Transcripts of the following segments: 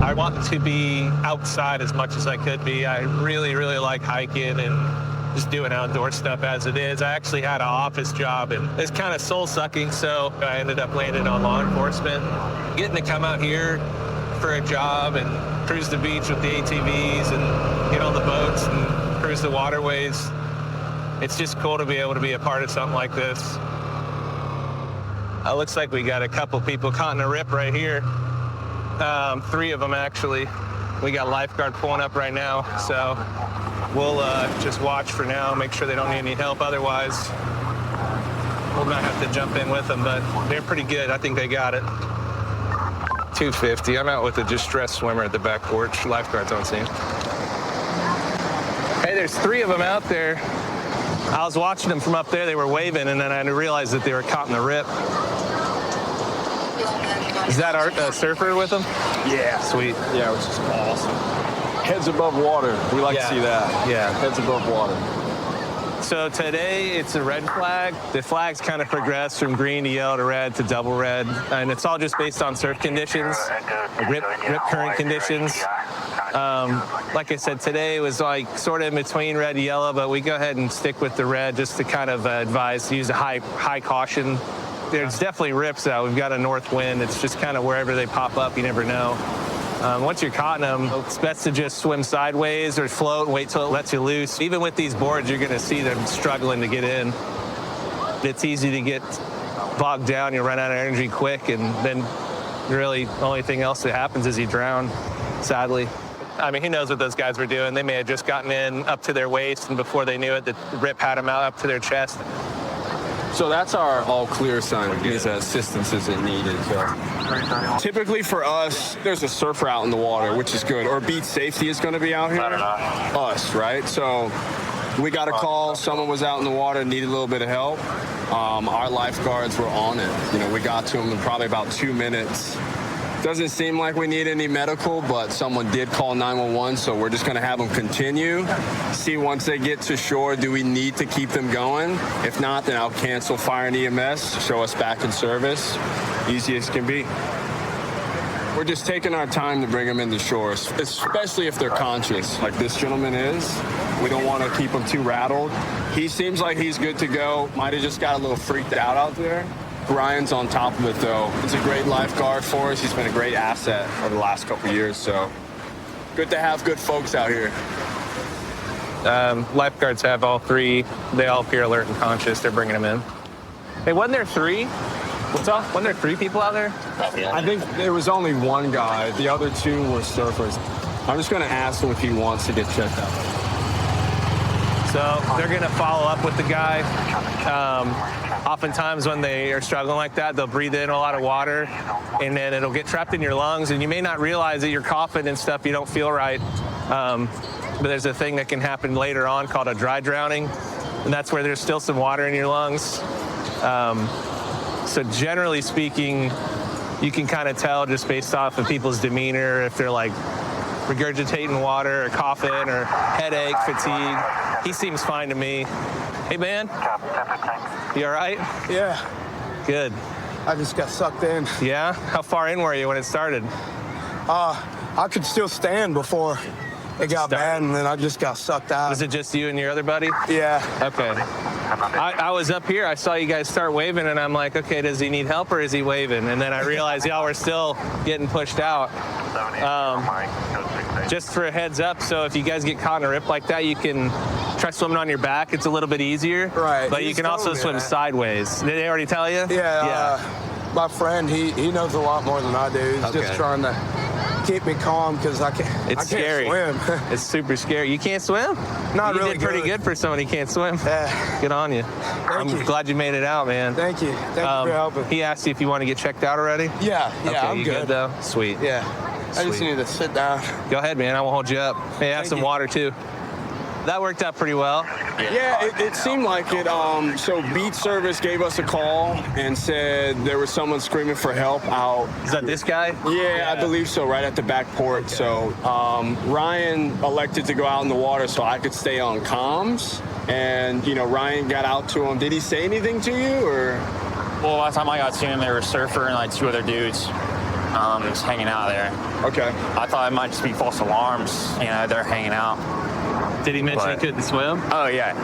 I want to be outside as much as I could be. I really, really like hiking and just doing outdoor stuff as it is. I actually had an office job, and it's kind of soul-sucking, so I ended up landing on law enforcement. Getting to come out here for a job and cruise the beach with the ATVs and get on the boats and cruise the waterways, it's just cool to be able to be a part of something like this. Looks like we got a couple people caught in a rip right here. 3 of them, actually. We got a lifeguard pulling up right now, so we'll just watch for now, make sure they don't need any help. Otherwise, we'll not have to jump in with them, but they're pretty good. I think they got it. 250. I'm out with a distressed swimmer at the back porch. Lifeguards on scene. Hey, there's 3 of them out there. I was watching them from up there. They were waving, and then I realized that they were caught in the rip. Is that our surfer with them? Yeah. Sweet. Yeah, which is awesome. Heads above water. We like to see that. Yeah. Heads above water. So today it's a red flag. The flags kind of progress from green to yellow to red to double red, and it's all just based on surf conditions, rip current conditions. Like I said, today was like sort of in between red and yellow, but we go ahead and stick with the red just to kind of advise to use a high caution. There's definitely rips out. We've got a north wind. It's just kind of wherever they pop up, you never know. Once you're caught in them, it's best to just swim sideways or float and wait till it lets you loose. Even with these boards, you're going to see them struggling to get in. It's easy to get bogged down. You run out of energy quick, and then really the only thing else that happens is you drown, sadly. I mean, who knows what those guys were doing? They may have just gotten in up to their waist, and before they knew it, the rip had them out up to their chest. So that's our all clear sign. These assistance isn't needed. So typically for us, there's a surfer out in the water, which is good. Or beach safety is going to be out here. Us, right? So we got a call. Someone was out in the water, needed a little bit of help. Our lifeguards were on it. You know, we got to them in probably about 2 minutes. Doesn't seem like we need any medical, but someone did call 911, so we're just going to have them continue. See once they get to shore, do we need to keep them going? If not, then I'll cancel fire and EMS, show us back in service. Easy as can be. We're just taking our time to bring them into shore, especially if they're conscious, like this gentleman is. We don't want to keep them too rattled. He seems like he's good to go. Might have just got a little freaked out there. Ryan's on top of it, though. He's a great lifeguard for us. He's been a great asset over the last couple of years, so good to have good folks out here. Lifeguards have all 3. They all appear alert and conscious. They're bringing them in. Hey, wasn't there 3? What's up? Wasn't there 3 people out there? I think there was only 1 guy. The other 2 were surfers. I'm just going to ask him if he wants to get checked out. So they're going to follow up with the guy. Oftentimes when they are struggling like that, they'll breathe in a lot of water, and then it'll get trapped in your lungs, and you may not realize that you're coughing and stuff, you don't feel right. But there's a thing that can happen later on called a dry drowning, and that's where there's still some water in your lungs. So generally speaking, you can kind of tell just based off of people's demeanor if they're like regurgitating water or coughing or headache, fatigue. He seems fine to me. Hey, man. You all right? Yeah. Good. I just got sucked in. Yeah? How far in were you when it started? I could still stand before it got bad, and then I just got sucked out. Was it just you and your other buddy? Yeah. Okay. I was up here. I saw you guys start waving, and I'm like, okay, does he need help or is he waving? And then I realized y'all were still getting pushed out. Just for a heads up, so if you guys get caught in a rip like that, you can try swimming on your back. It's a little bit easier. Right. But you can also swim sideways. Did they already tell you? Yeah. My friend, he knows a lot more than I do. He's just trying to keep me calm because I can't scary. swim. It's super scary. You can't swim? Not you really did pretty good for someone who can't swim. Yeah. Good on you. Thank you. Glad you made it out, man. Thank you. Thank you for helping. He asked you if you want to get checked out already? Yeah, Okay, I'm you good. though? Sweet. Yeah. I just Sweet. need to sit down. Go ahead, man. I won't hold you up. Hey, have some water, too. That worked out pretty well. Yeah, it seemed like it. So beach service gave us a call and said there was someone screaming for help out. Is that this guy? Yeah, I believe so, right at the back port. Okay. So Ryan elected to go out in the water so I could stay on comms. And, you know, Ryan got out to him. Did he say anything to you, or? Well, last time I got to him, there was a surfer and like 2 other dudes. just hanging out there. Okay. I thought it might just be false alarms. You know, they're hanging out. Did he mention he couldn't swim? Oh, yeah.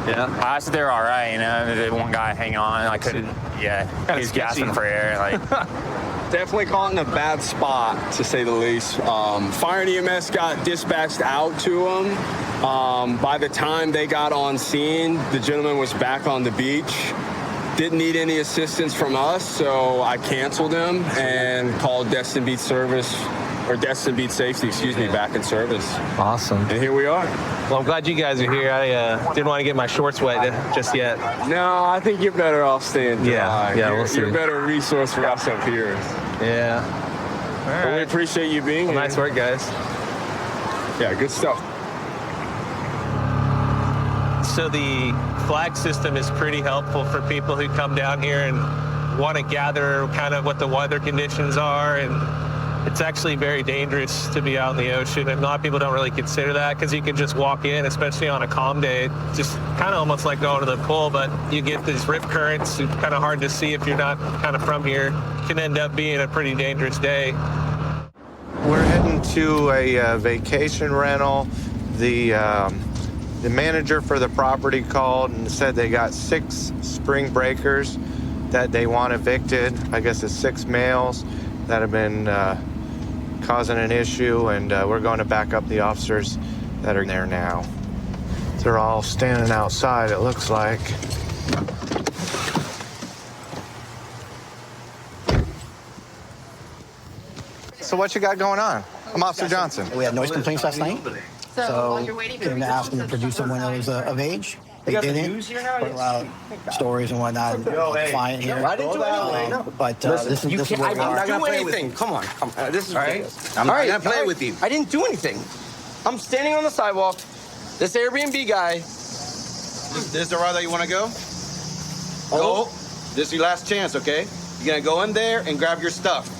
Yeah. I said they're all right, you know. The one guy hanging on, I couldn't. Yeah, he was gasping for air. Like, Definitely caught in a bad spot, to say the least. Fire and EMS got dispatched out to him. By the time they got on scene, the gentleman was back on the beach. Didn't need any assistance from us, so I canceled him and called Destin Beach Service, or Destin Beach Safety, excuse me, back in service. Awesome. And here we are. Well, I'm glad you guys are here. I didn't want to get my shorts wet just yet. No, I think you're better off staying dry. Yeah, we'll see. You're a better resource for us up here. Yeah. All Well, we right. appreciate you being Well, here. nice work, guys. Yeah, good stuff. So the flag system is pretty helpful for people who come down here and want to gather kind of what the weather conditions are. And it's actually very dangerous to be out in the ocean. And a lot of people don't really consider that because you can just walk in, especially on a calm day, just kind of almost like going to the pool, but you get these rip currents. It's kind of hard to see if you're not kind of from here. It can end up being a pretty dangerous day. We're heading to a vacation rental. The manager for the property called and said they got 6 spring breakers that they want evicted. I guess it's 6 males that have been causing an issue, and we're going to back up the officers that are there now. They're all standing outside, it looks like. So what you got going on? I'm Officer Johnson. We had noise complaints last night. So came to ask them to produce them when I was of age. They didn't. Put loud stories and whatnot. Fine here. I didn't do anything. But this is where we I'm not are. gonna play with you. Come on. This is ridiculous. I'm not gonna play with you. I didn't do anything. I'm standing on the sidewalk. This Airbnb guy. This is the route that you want to go? Go. This is your last chance, okay? You're gonna go in there and grab your stuff.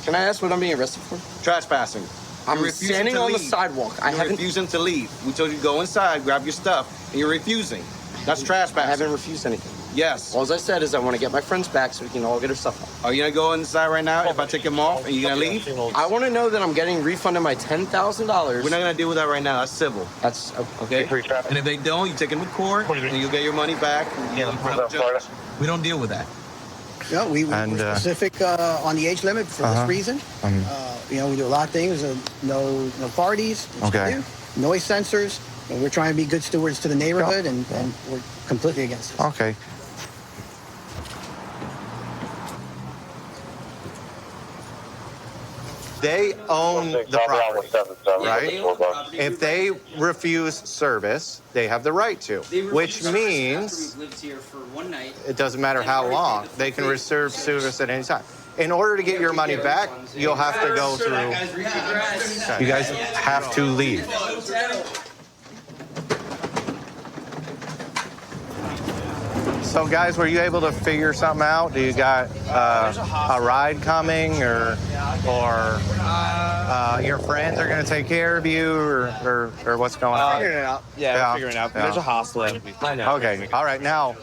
Can I ask what I'm being arrested for? Trespassing. I'm You're refusing standing to on the leave. sidewalk. You're refusing to leave. We told you to go inside, grab your stuff, and you're refusing. That's I trespassing. haven't refused anything. Yes. All I said is I want to get my friends back so we can all get our stuff off. Are you gonna go inside right now? If I take them off, and you're gonna leave? I want to know that I'm getting refunded my $10,000. We're not gonna deal with that right now. That's civil. That's Okay. And if they don't, you take them to court, and you'll get your money back. We don't deal with that. Yeah, we were And, specific on the age limit for this reason. We do a lot of things. No parties. Okay. Noise sensors. And we're trying to be good stewards to the neighborhood, and we're completely against this. Okay. They own the property, right? If they refuse service, they have the right to, which means it doesn't matter how long, they can reserve service at any time. In order to get your money back, you'll have to go through. You guys have to leave. So, guys, were you able to figure something out? Do you got a ride coming, or your friends are going to take care of you, or what's going on? Figuring it out. Yeah, we're figuring it out. Yeah. There's a hostel. Okay, all right. Now,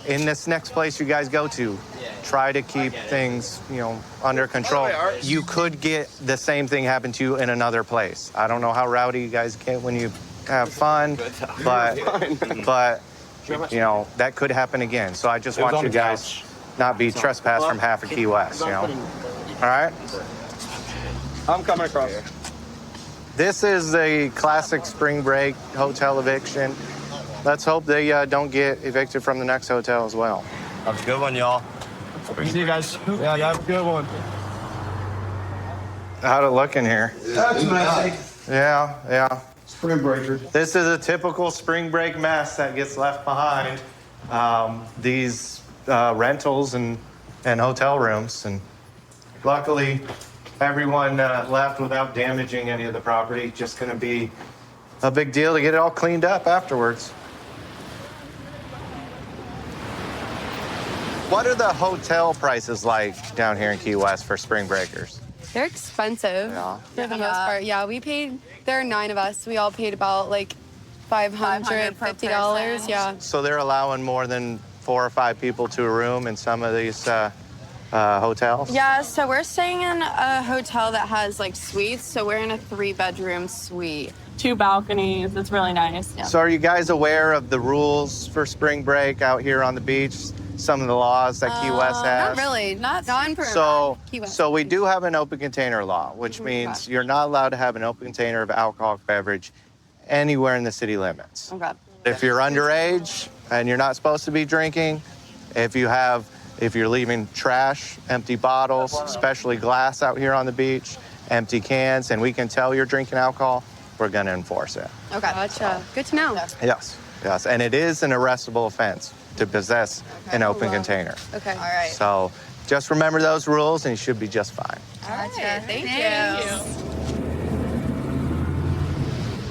in this next place you guys go to, try to keep things, under control. You could get the same thing happen to you in another place. I don't know how rowdy you guys get when you have fun, but that could happen again. So I just want you guys not be trespassed from half of Key West, All right? I'm coming across. This is the classic spring break hotel eviction. Let's hope they don't get evicted from the next hotel as well. Have a good one, y'all. See you guys. Yeah, have a good one. How'd it look in here? That's nice. Yeah. Spring breakers. This is a typical spring break mess that gets left behind. These rentals and hotel rooms. And luckily, everyone left without damaging any of the property. Just going to be a big deal to get it all cleaned up afterwards. What are the hotel prices like down here in Key West for spring breakers? They're expensive for the most part. Yeah, there are 9 of us. We all paid about like $550. Yeah. So they're allowing more than 4 or 5 people to a room in some of these hotels? Yeah, so we're staying in a hotel that has like suites. So we're in a 3-bedroom suite. 2 balconies. It's really nice. So are you guys aware of the rules for spring break out here on the beach? Some of the laws that Key West has? Not really. Not for Key West. So we do have an open container law, which means you're not allowed to have an open container of alcoholic beverage anywhere in the city limits. Okay. If you're underage and you're not supposed to be drinking, if you're leaving trash, empty bottles, especially glass out here on the beach, empty cans, and we can tell you're drinking alcohol, we're going to enforce it. Okay. Gotcha. Good to know. Yes. And it is an arrestable offense to possess an open container. Okay. All right. So just remember those rules and you should be just fine. Gotcha. Thank you.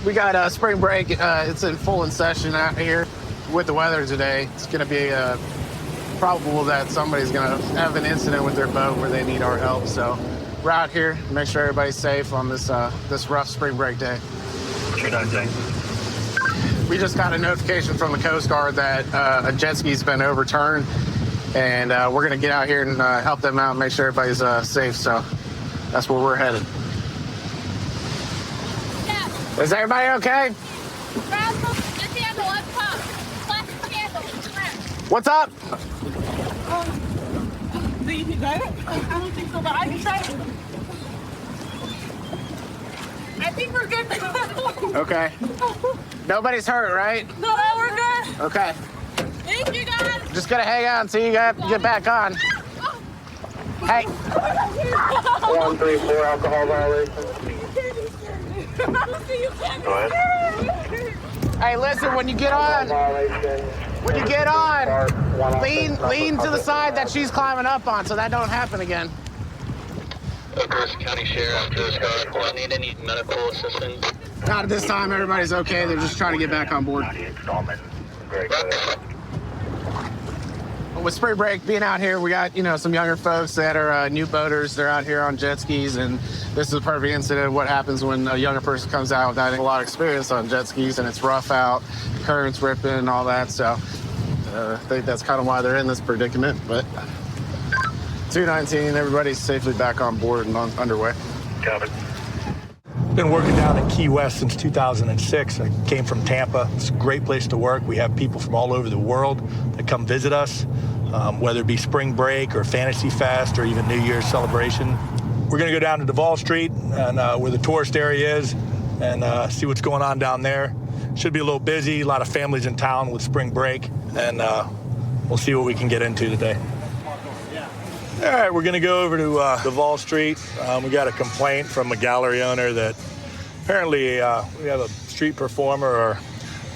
We got spring break. It's in full session out here. With the weather today, it's going to be probable that somebody's going to have an incident with their boat where they need our help. So we're out here to make sure everybody's safe on this rough spring break day. We just got a notification from the Coast Guard that a jet ski's been overturned, and we're going to get out here and help them out and make sure everybody's safe. So that's where we're headed. Is everybody okay? What's up? Do you think that? I don't think so, but I can try it. I think we're good. Okay. Nobody's hurt, right? No, we're good. Okay. Thank you, guys. Just gonna hang out until you get back on. Hey. 134 alcohol violation. Hey, listen, when you get on, lean to the side that she's climbing up on so that don't happen again. First County Sheriff, Coast Guard, need any medical assistance? Not at this time, everybody's okay. They're just trying to get back on board. With spring break being out here, we got, some younger folks that are new boaters. They're out here on jet skis, and this is a perfect incident of what happens when a younger person comes out without a lot of experience on jet skis, and it's rough out, currents ripping and all that. So I think that's kind of why they're in this predicament. But 219, everybody's safely back on board and underway. Got it. Been working down in Key West since 2006. I came from Tampa. It's a great place to work. We have people from all over the world that come visit us, whether it be spring break or Fantasy Fest or even New Year's celebration. We're going to go down to Duval Street and where the tourist area is and see what's going on down there. Should be a little busy, a lot of families in town with spring break, and we'll see what we can get into today. All right, we're going to go over to Duval Street. We got a complaint from a gallery owner that apparently we have a street performer, or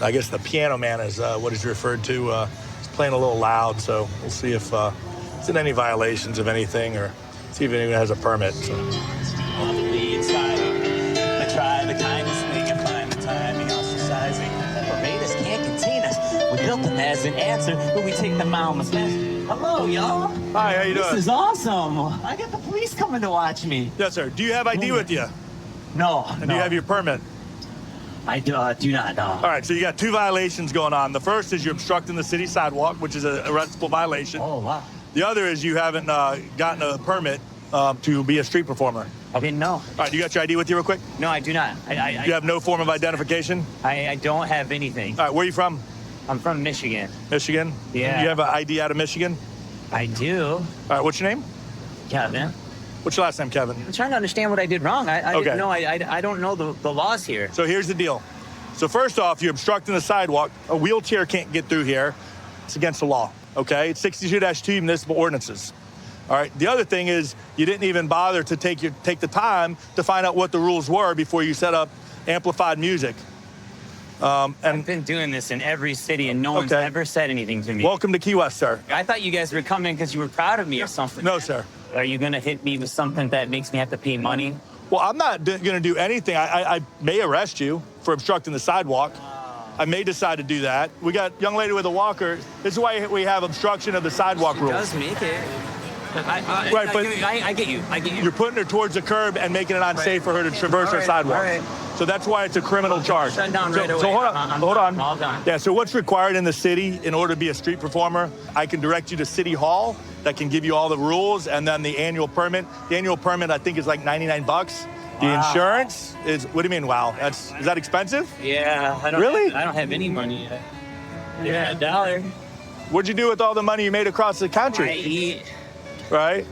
I guess the piano man is what he's referred to. He's playing a little loud, so we'll see if there's any violations of anything or see if anyone has a permit. So. On the inside, I try the kindest thing and find the timing ostracizing. Barbados can't contain us. We built them as an answer, but we take them out as Hello, y'all. Hi, how you doing? This is awesome. I got the police coming to watch me. Yes, sir. Do you have ID with you? No. And do you have your permit? I do not, no. All right, so you got 2 violations going on. The first is you're obstructing the city sidewalk, which is an arrestable violation. Oh, wow. The other is you haven't gotten a permit to be a street performer. I didn't know. All right, you got your ID with you real quick? No, I do not. You have no form of identification? I don't have anything. All right, where are you from? I'm from Michigan. Michigan? Yeah. You have an ID out of Michigan? I do. All right, what's your name? Kevin. What's your last name, Kevin? I'm trying to understand what I did wrong. I Okay. didn't know. I don't know the laws here. So here's the deal. So first off, you're obstructing the sidewalk. A wheelchair can't get through here. It's against the law, okay? It's 62-2 municipal ordinances. All right, the other thing is you didn't even bother to take the time to find out what the rules were before you set up amplified music. I've been doing this in every city, and no one's ever said anything to me. Welcome to Key West, sir. I thought you guys were coming because you were proud of me or something. No, sir. Are you going to hit me with something that makes me have to pay money? Well, I'm not going to do anything. I may arrest you for obstructing the sidewalk. I may decide to do that. We got a young lady with a walker. This is why we have obstruction of the sidewalk rules. Does make it. Right, but I get you. You're putting her towards the curb and making it unsafe for her to traverse her sidewalk. All right. So that's why it's a criminal charge. Shut down right away. So hold on. All done. Yeah, so what's required in the city in order to be a street performer? I can direct you to City Hall. that can give you all the rules, and then the annual permit. The annual permit, I think, is like $99. The insurance is, what do you mean, wow? Is that expensive? Yeah. I don't have any money yet. Yeah, $1. What'd you do with all the money you made across the country? I eat. Right?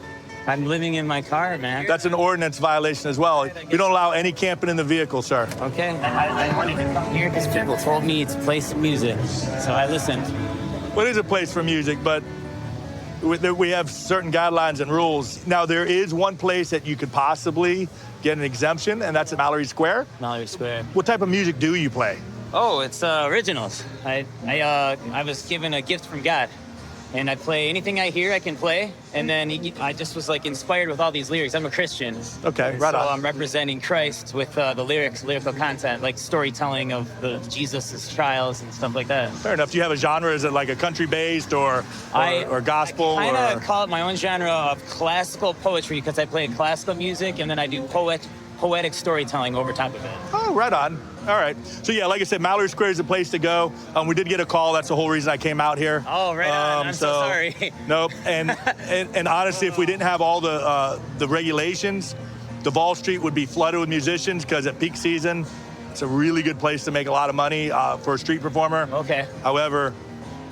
I'm living in my car, man. That's an ordinance violation as well. We don't allow any camping in the vehicle, sir. Okay. I wanted to come here because people told me to play some music, so I listened. Well, it is a place for music, but we have certain guidelines and rules. Now, there is one place that you could possibly get an exemption, and that's at Mallory Square. Mallory Square. What type of music do you play? Oh, it's originals. I was given a gift from God, and I play anything I hear. I can play, and then I just was like inspired with all these lyrics. I'm a Christian. Okay, right so on. I'm representing Christ with the lyrical content, like storytelling of Jesus' trials and stuff like that. Fair enough. Do you have a genre? Is it like a country based or gospel? I kind of call it my own genre of classical poetry because I play classical music, and then I do poetic storytelling over top of it. Oh, right on. All right. So, yeah, like I said, Mallory Square is the place to go. We did get a call. That's the whole reason I came out here. Oh, right on. I'm so sorry. Nope. And honestly, if we didn't have all the regulations, Duval Street would be flooded with musicians because at peak season, it's a really good place to make a lot of money for a street performer. Okay. However,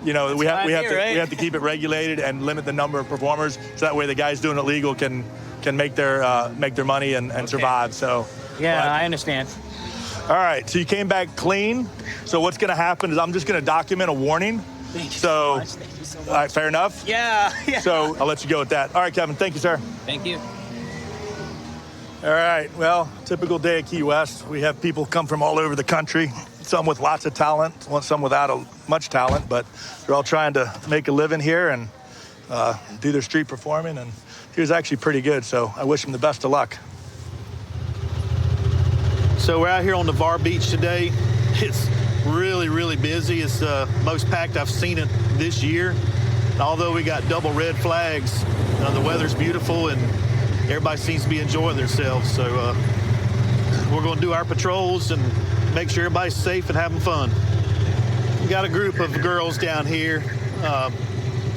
we have to keep it regulated and limit the number of performers so that way the guys doing it legal can make their money and survive. So yeah, I understand. All right, so you came back clean. So what's going to happen is I'm just going to document a warning. Thank you so much. Thank you so much. All right, fair enough. Yeah. So I'll let you go with that. All right, Kevin. Thank you, sir. Thank you. All right. Well, typical day at Key West. We have people come from all over the country. Some with lots of talent, some without much talent, but they're all trying to make a living here and do their street performing. And he was actually pretty good, so I wish him the best of luck. So we're out here on Navarre Beach today. It's really, really busy. It's the most packed I've seen it this year. And although we got double red flags, the weather's beautiful and everybody seems to be enjoying themselves. So we're going to do our patrols and make sure everybody's safe and having fun. We got a group of girls down here.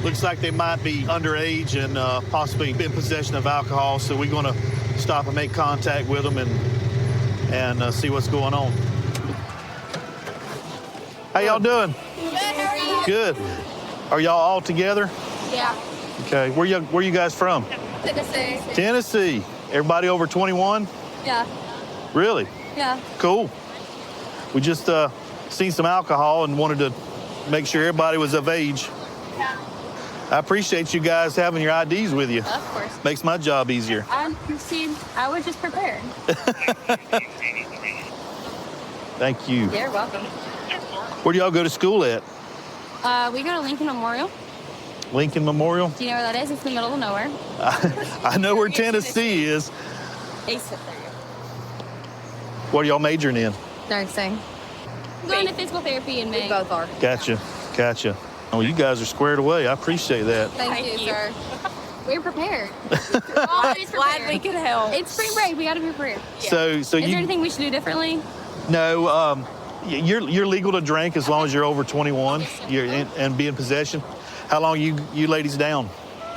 Looks like they might be underage and possibly in possession of alcohol. So we're going to stop and make contact with them and see what's going on. How y'all doing? Good, how are you? Good. Are y'all all together? Yeah. Okay. Where you guys from? Tennessee. Tennessee. Everybody over 21? Yeah. Really? Yeah. Cool. We just seen some alcohol and wanted to make sure everybody was of age. Yeah. I appreciate you guys having your IDs with you. Of course. Makes my job easier. I was just prepared. Thank you. You're welcome. Where do y'all go to school at? We go to Lincoln Memorial. Lincoln Memorial? Do you know where that is? It's in the middle of nowhere. I know where Tennessee is. East of What are y'all majoring in? there. Nursing. Going to physical therapy in May. We both are. Gotcha. Oh, you guys are squared away. I appreciate that. Thank you, sir. We're prepared. We're always glad we could help. It's spring break. We got to be prepared. Yeah. So is there anything we should do differently? No. You're legal to drink as long as you're over 21. And be in possession. How long you ladies down?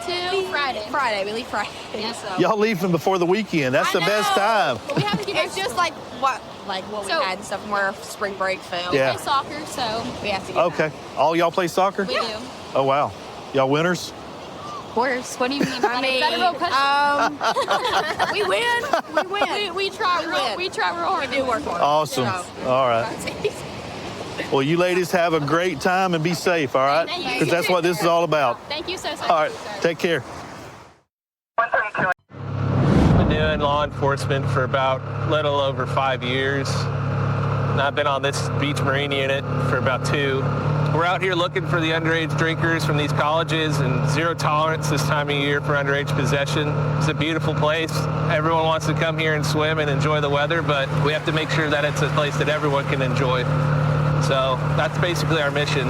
Till Friday. Friday. We leave Friday. Yeah, so. Y'all leaving before the weekend. That's the best time. But we have to get It's just like what we had and stuff from where spring break fell. Yeah. We play soccer, so we have to get Okay. All y'all play soccer? We do. Oh, wow. Y'all winners? Of course. What do you mean? I mean, is that a real question? We win. We win. We try real hard. We do work hard. Awesome. All right. Well, you ladies have a great time and be safe, all right? Thank you. Because that's what this is all about. Thank you so much. All right. Take care. Been doing law enforcement for about a little over 5 years. And I've been on this beach marine unit for about 2. We're out here looking for the underage drinkers from these colleges and zero tolerance this time of year for underage possession. It's a beautiful place. Everyone wants to come here and swim and enjoy the weather, but we have to make sure that it's a place that everyone can enjoy. So that's basically our mission.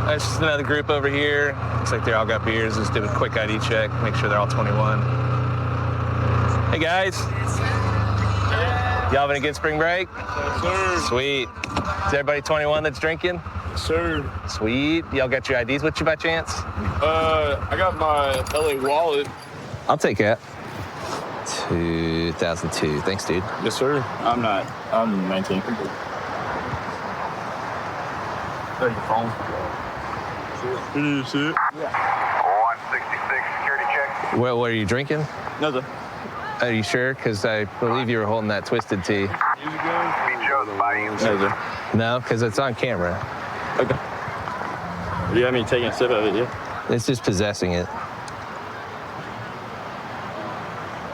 There's just another group over here. Looks like they all got beers. Just do a quick ID check, make sure they're all 21. Hey guys. Y'all having a good spring break? Yes, sir. Sweet. Is everybody 21 that's drinking? Sir. Sweet. Y'all got your IDs with you by chance? I got my LA wallet. I'll take it. 2002. Thanks, dude. Yes, sir. I'm 19. Your phone. It is it. 166 security check. What are you drinking? Nothing. Are you sure? Because I believe you were holding that Twisted Tea. We chose the body. Nothing. No, because it's on camera. Okay. Do you have me taking a sip of it, yeah? It's just possessing it.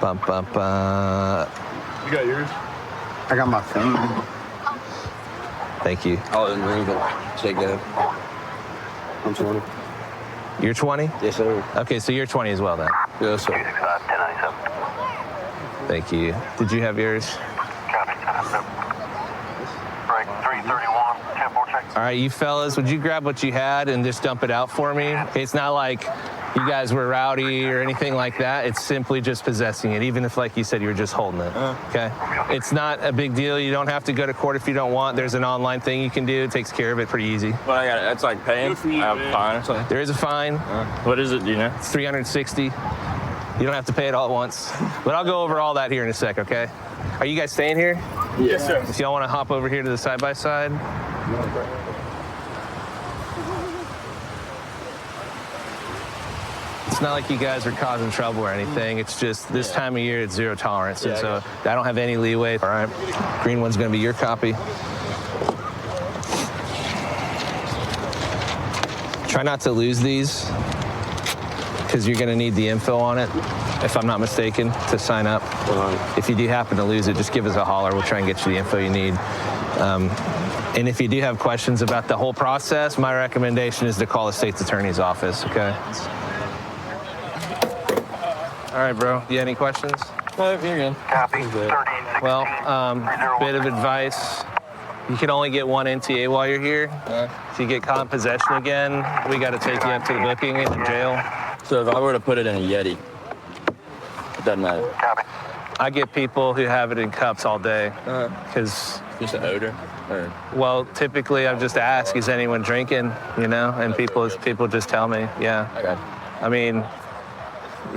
Bum, bum, bum. You got yours? I got my phone. Thank you. Oh, and ring it. Take that. I'm 20. You're 20? Yes, sir. Okay, so you're 20 as well then. Yes, sir. 1097. Thank you. Did you have yours? Copy. Break 331. 10-4 check. All right, you fellas, would you grab what you had and just dump it out for me? It's not like you guys were rowdy or anything like that. It's simply just possessing it, even if, like you said, you were just holding it, okay? It's not a big deal. You don't have to go to court if you don't want. There's an online thing you can do. It takes care of it pretty easy. Well, I got it. That's like paying. I have a fine or something. There is a fine. What is it? Do you know? It's $360. You don't have to pay it all at once. But I'll go over all that here in a sec, okay? Are you guys staying here? Yes, sir. If y'all want to hop over here to the side-by-side. It's not like you guys are causing trouble or anything. It's just this time of year, it's zero tolerance. And so I don't have any leeway. All right. Green one's going to be your copy. Try not to lose these because you're going to need the info on it, if I'm not mistaken, to sign up. If you do happen to lose it, just give us a holler. We'll try and get you the info you need. And if you do have questions about the whole process, my recommendation is to call the state's attorney's office, okay? All right, bro. You have any questions? No, you're good. Copy. 1316. Well, bit of advice. You can only get one NTA while you're here. If you get caught in possession again, we got to take you up to the booking in jail. So if I were to put it in a Yeti, it doesn't matter. Copy. I get people who have it in cups all day because, Just an odor? Or well, typically I've just asked, is anyone drinking, you know? And people just tell me, yeah. okay. I mean,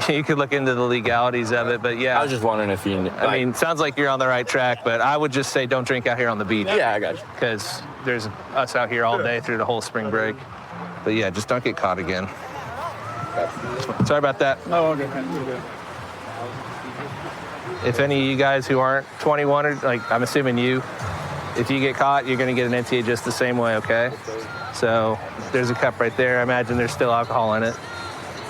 you could look into the legalities of it, but yeah. I was just wondering if you. I mean, sounds like you're on the right track, but I would just say don't drink out here on the beach. Yeah, I got you. Because there's us out here all day through the whole spring break. But yeah, just don't get caught again. Sorry about that. No, okay. You're good. If any of you guys who aren't 21, or like I'm assuming you, if you get caught, you're going to get an NTA just the same way, okay? So there's a cup right there. I imagine there's still alcohol in it.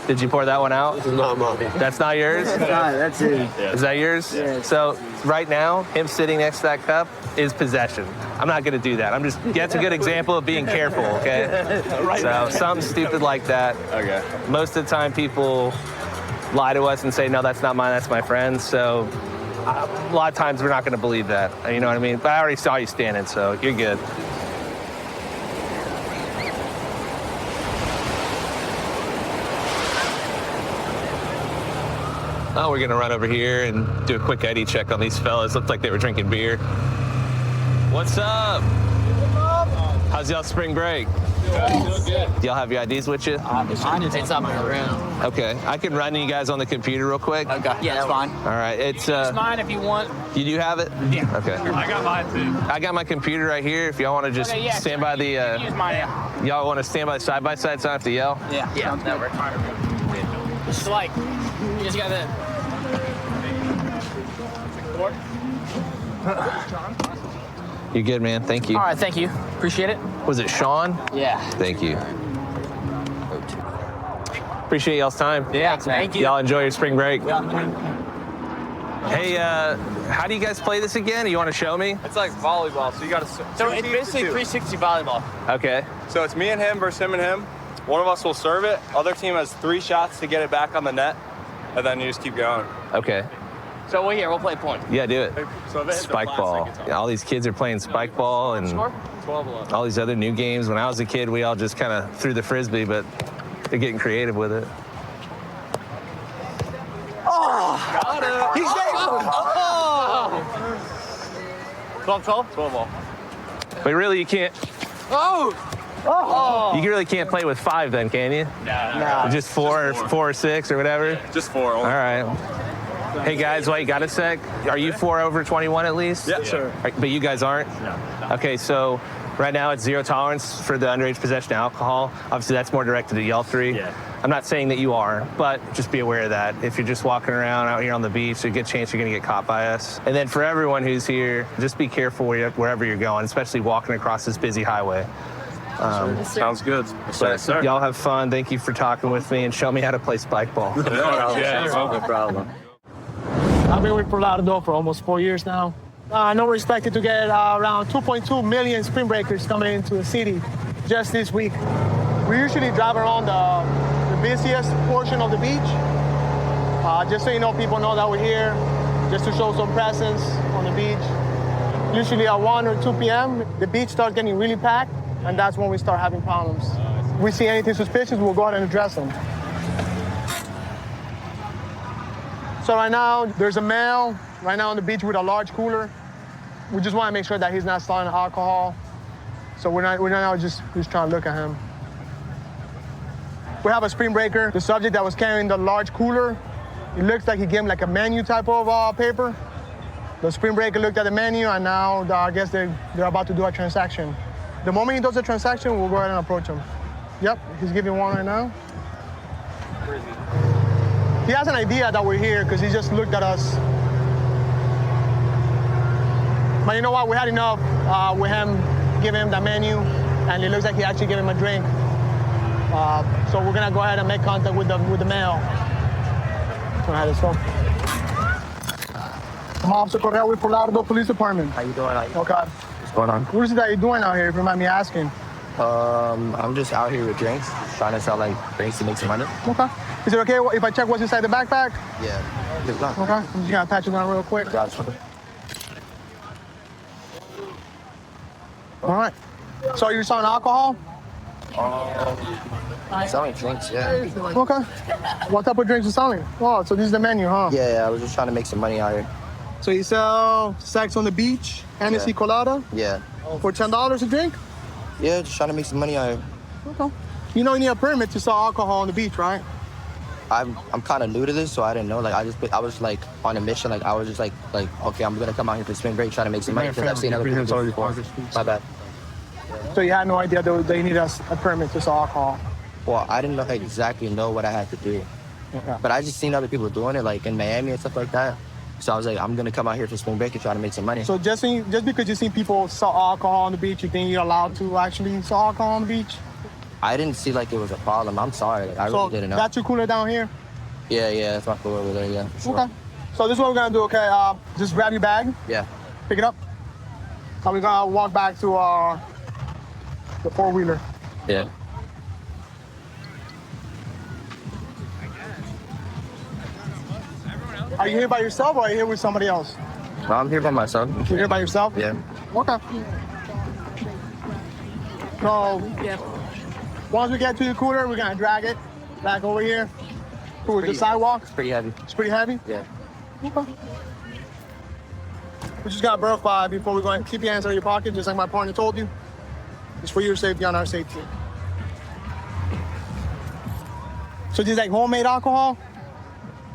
Did you pour that one out? This is not mine. That's not yours? That's it. Is that yours? Yeah. So right now, him sitting next to that cup is possession. I'm not gonna do that. That's a good example of being careful, okay? So something stupid like that. Okay. Most of the time people lie to us and say, no, that's not mine, that's my friend's. So a lot of times we're not gonna believe that. You know what I mean? But I already saw you standing, so you're good. Oh, we're gonna run over here and do a quick ID check on these fellas. Looked like they were drinking beer. What's up? How's y'all spring break? Good. Do y'all have your IDs with you? It's up in the room. Okay, I can run you guys on the computer real quick. Okay. Yeah, that's fine. All right, it's Use mine if you want. You do have it? Yeah. Okay. I got mine too. I got my computer right here. If y'all want to just stand by the. Use mine. Y'all want to stand by side by side, so I don't have to yell. Yeah. Yeah. That works. Just like you just got that. You're good, man. Thank you. All right, thank you. Appreciate it. Was it Sean? Yeah. Thank you. Appreciate y'all's time. Yeah, thank you. Y'all enjoy your spring break. Hey, how do you guys play this again? You want to show me? It's like volleyball, so you got to. So it's basically 360 volleyball. Okay. So it's me and him versus him and him. One of us will serve it. Other team has 3 shots to get it back on the net, and then you just keep going. Okay. So we'll play point. Yeah, do it. So if it hits the Spike ball. plastic, Yeah, all these kids are playing spike ball and 12-11. all these other new games. When I was a kid, we all just kind of threw the frisbee, but they're getting creative with it. Oh! Got it. He's there! Oh! 12-12? 12 ball. But really, you can't. Oh! Oh. You really can't play with 5 then, can you? No. Just 4 or 6 or whatever? Just 4. All right. Hey guys, wait, got a sec? Are you 4 over 21 at least? Yeah, sure. But you guys aren't? No. Okay, so right now it's 0 tolerance for the underage possession of alcohol. Obviously that's more directed to y'all 3. Yeah. I'm not saying that you are, but just be aware of that. If you're just walking around out here on the beach, there's a good chance you're gonna get caught by us. And then for everyone who's here, just be careful wherever you're going, especially walking across this busy highway. Sounds good. But y'all have fun. Thank you for talking with me and show me how to play spike ball. No problem. I've been with Polardo for almost 4 years now. I know we're expected to get around 2.2 million spring breakers coming into the city just this week. We usually drive around the busiest portion of the beach, just so you know, people know that we're here, just to show some presence on the beach. Usually at 1 or 2 p.m., the beach starts getting really packed, and that's when we start having problems. If we see anything suspicious, we'll go ahead and address them. So right now, there's a male right now on the beach with a large cooler. We just want to make sure that he's not selling alcohol. So we're not just trying to look at him. We have a spring breaker. The subject that was carrying the large cooler, it looks like he gave him like a menu type of paper. The spring breaker looked at the menu, and now I guess they're about to do a transaction. The moment he does the transaction, we'll go ahead and approach him. Yep, he's giving one right now. Where is he? He has an idea that we're here because he just looked at us. But you know what? We had enough with him giving him the menu, and it looks like he actually gave him a drink. So we're gonna go ahead and make contact with the male. Go ahead, let's go. I'm Officer Correa with Polardo Police Department. How you doing? Okay. What's going on? What is it that you're doing out here, if you mind me asking? I'm just out here with drinks, trying to sell like drinks to make some money. Okay. Is it okay if I check what's inside the backpack? Yeah. Good luck. Okay. I'm just gonna patch it down real quick. Gotcha. All right. So you're selling alcohol? Selling drinks, yeah. Okay. What type of drinks are you selling? Oh, so this is the menu, huh? Yeah, I was just trying to make some money out here. So you sell Sex on the Beach, Hennessy Colada? Yeah. For $10 a drink? Yeah, just trying to make some money out here. Okay. You know you need a permit to sell alcohol on the beach, right? I'm kind of new to this, so I didn't know. Like I was like on a mission. Like I was just like okay, I'm gonna come out here for spring break, trying to make some money because I've seen other people do it before. My bad. So you had no idea they needed a permit to sell alcohol? Well, I didn't exactly know what I had to do. Okay. But I just seen other people doing it, like in Miami and stuff like that. So I was like, I'm gonna come out here for spring break and try to make some money. So just because you see people sell alcohol on the beach, you think you're allowed to actually sell alcohol on the beach? I didn't see like it was a problem. I'm sorry. Like, I really didn't know. That's your cooler down here? Yeah, that's my cooler over there, yeah. Sure. Okay. So this is what we're gonna do, okay? Just grab your bag. Yeah. Pick it up. And we're gonna walk back to the four-wheeler. Yeah. Are you here by yourself or are you here with somebody else? No, I'm here by myself. You're here by yourself? Yeah. Okay. So, once we get to the cooler, we're gonna drag it back over here towards the sidewalk. It's pretty heavy. It's pretty heavy? Yeah. Okay. We just gotta verify before we go and keep your hands out of your pocket, just like my partner told you. It's for your safety and our safety. So this is like homemade alcohol?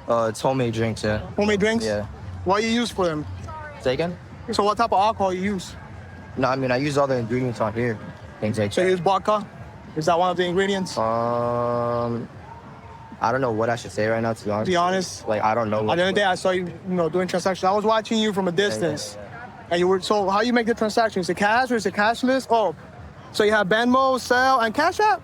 It's homemade drinks, yeah. Homemade drinks? Yeah. What do you use for them? Say again? So what type of alcohol you use? No, I mean, I use all the ingredients on here. Things like So you use vodka? Is that one of the ingredients? I don't know what I should say right now, to be honest. To be honest? Like, I don't know. The other day I saw you, doing transactions. I was watching you from a distance. And you were, so how you make the transaction? Is it cash or is it cashless? Oh, so you have Venmo, Zelle, and Cash App?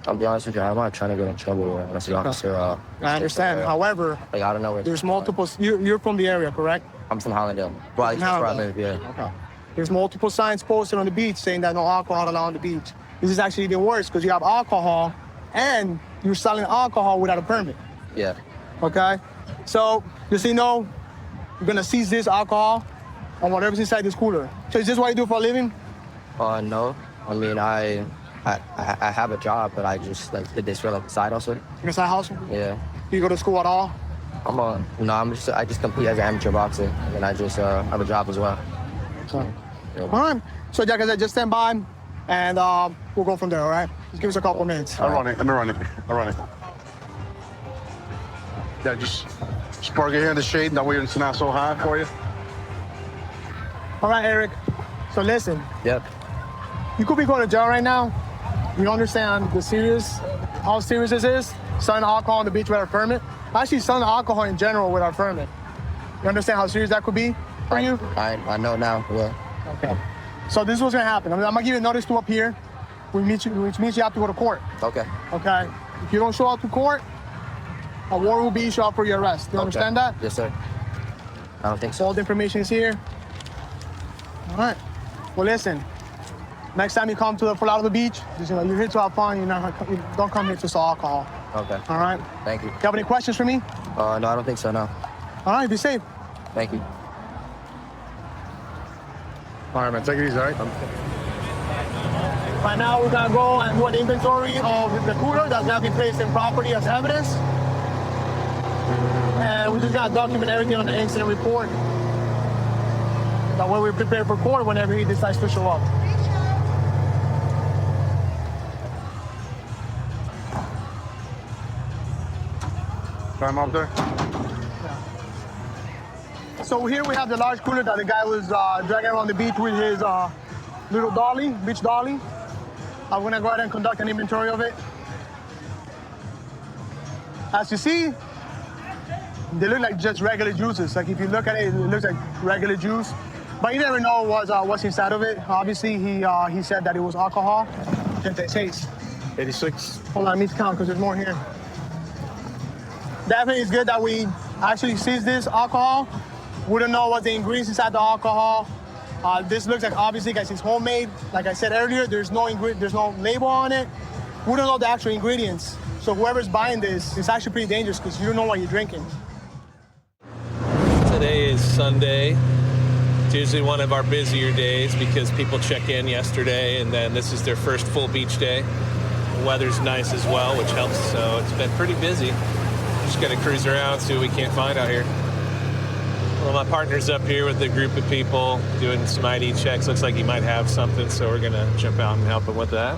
I'll be honest with you, I'm not trying to get in trouble unless the officer. I understand. However, like, I don't know where there's multiple. You're from the area, correct? I'm from Hollandale. Well, that's where I live, yeah. Okay. There's multiple signs posted on the beach saying that no alcohol allowed on the beach. This is actually even worse because you have alcohol and you're selling alcohol without a permit. Yeah. Okay? So, just so you know, you're gonna seize this alcohol and whatever's inside this cooler. So is this what you do for a living? No. I mean, I have a job, but I just did this for like a side hustle. Your side hustle? Yeah. Do you go to school at all? I just compete as an amateur boxer, and I just have a job as well. So, all right. So, Jack, I said, just stand by. and we'll go from there, all right? Just give us a couple minutes. I'll run it. Let me run it. I'll run it. Yeah, just park it here in the shade. That way it's not so hot for you. All right, Eric. So listen. Yep. You could be going to jail right now. We understand how serious this is. Selling alcohol on the beach without a permit. Actually, selling alcohol in general without a permit. You understand how serious that could be for you? I know now. Yeah. Okay. So this is what's gonna happen. I'm gonna give you a notice to appear, which means you have to go to court. Okay. Okay. If you don't show up to court, a warrant will be issued out for your arrest. You understand that? Yes, sir. I don't think so. All the information is here. All right. Well, listen. Next time you come to the Fort Lauderdale Beach, you're here to have fun. You don't come here to sell alcohol. Okay. All right. Thank you. You have any questions for me? No, I don't think so. No. All right. Be safe. Thank you. All right, man. Take it easy, all right? Right now, we're gonna go and do an inventory of the cooler that's gonna be placed in property as evidence. And we just gotta document everything on the incident report. That way we're prepared for court whenever he decides to show up. Time up there? So here we have the large cooler that the guy was dragging around the beach with his little dolly, beach dolly. I'm gonna go ahead and conduct an inventory of it. As you see, they look like just regular juices. Like if you look at it, it looks like regular juice. But you never know what's inside of it. Obviously, he said that it was alcohol. 86. 86. Hold on, I need to count because there's more here. Definitely it's good that we actually seized this alcohol. We don't know what the ingredients inside the alcohol. This looks like, obviously, guys, it's homemade. Like I said earlier, there's no label on it. We don't know the actual ingredients. So whoever's buying this, it's actually pretty dangerous because you don't know what you're drinking. Today is Sunday. It's usually one of our busier days because people check in yesterday and then this is their first full beach day. The weather's nice as well, which helps. So it's been pretty busy. Just gonna cruise around, see what we can't find out here. Well, my partner's up here with a group of people doing some ID checks. Looks like he might have something, so we're gonna jump out and help him with that.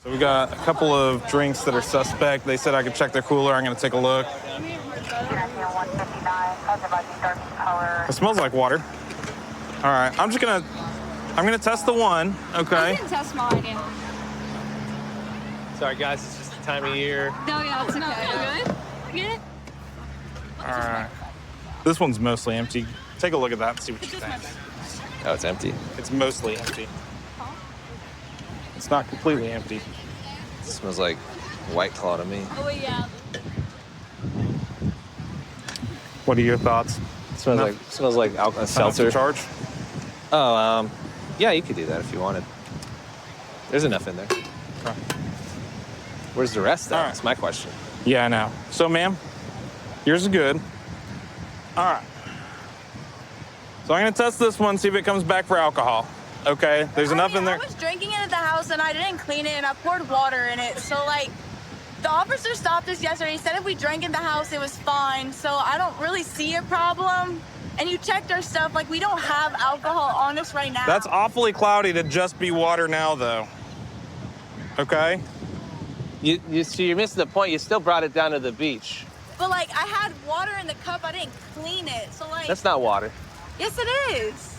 So we got a couple of drinks that are suspect. They said I could check their cooler. I'm gonna take a look. It smells like water. All right, I'm gonna test the one, okay? I can test mine, yeah. Sorry guys, it's just the time of year. No, yeah, it's okay. Good? Good? All right. This one's mostly empty. Take a look at that and see what you think. Oh, it's empty. It's mostly empty. It's not completely empty. It smells like White Claw to me. Oh, yeah. What are your thoughts? It smells like a seltzer. Charge? Oh, yeah, you could do that if you wanted. There's enough in there. Okay. Where's the rest, though? All right. That's my question. Yeah, I know. So, ma'am, yours is good. All right. So I'm gonna test this one, see if it comes back for alcohol. Okay, there's enough in there. I was drinking it at the house and I didn't clean it and I poured water in it. So like, the officer stopped us yesterday. He said if we drank in the house, it was fine. So I don't really see a problem. And you checked our stuff, like we don't have alcohol on us right now. That's awfully cloudy to just be water now, though. Okay? You see, you're missing the point. You still brought it down to the beach. But like, I had water in the cup. I didn't clean it. So like. That's not water. Yes, it is.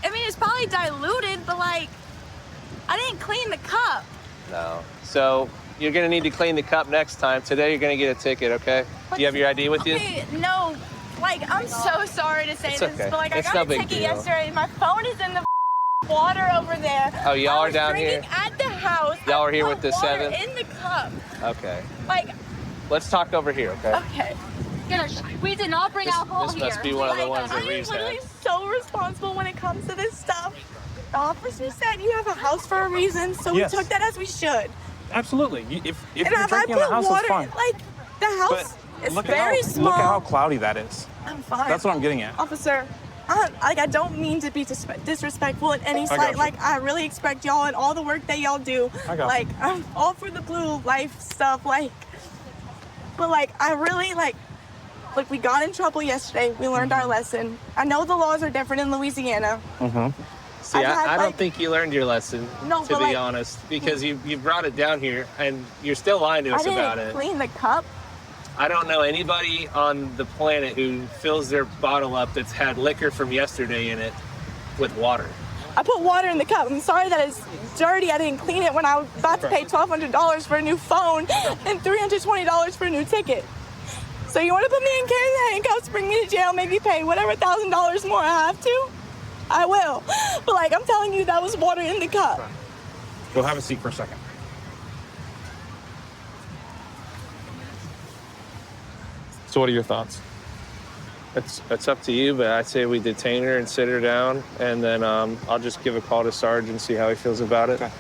I mean, it's probably diluted, but like, I didn't clean the cup. No. So you're gonna need to clean the cup next time. Today you're gonna get a ticket, okay? Do you have your ID with you? Okay, no. Like, I'm so sorry to say It's this, okay. but like, It's I no got a big ticket deal. yesterday. My phone is in the water over there. Oh, y'all are down I was here? drinking at the house. Y'all I are here put with the water 7? in the cup. Okay. Like, Let's talk over here, okay? okay. We did not bring alcohol This here. must be one of the ones that I'm Reeves had. literally so responsible when it comes to this stuff. The officer said you have a house for a reason, so Yes. we took that as we should. Absolutely. If And you're if I drinking in the put house, water, it's fine. like, the house is Look very at small. how cloudy that is. I'm fine. That's what I'm getting at. Officer, I don't mean to be disrespectful in any I slight. got you. Like, I really expect y'all and all the work that y'all do. I got like, you. I'm all for the blue life stuff. Like, but like, I really like, Look, we got in trouble yesterday. We learned our lesson. I know the laws are different in Louisiana. See, I've had, I don't like- think you learned your lesson, No, to but, be like- honest, because you brought it down here and you're still lying to I us about didn't it. clean the cup. I don't know anybody on the planet who fills their bottle up that's had liquor from yesterday in it with water. I put water in the cup. I'm sorry that it's dirty. I didn't clean it when I was about to pay $1,200 for a new phone and $320 for a new ticket. So you want to put me in handcuffs, bring me to jail, make me pay whatever $1,000 more I have to? I will. But like, I'm telling you, that was water in the cup. Go have a seat for a second. So what are your thoughts? It's up to you, but I'd say we detain her and sit her down, and then I'll just give a call to Sarge and see how he feels about it. Okay.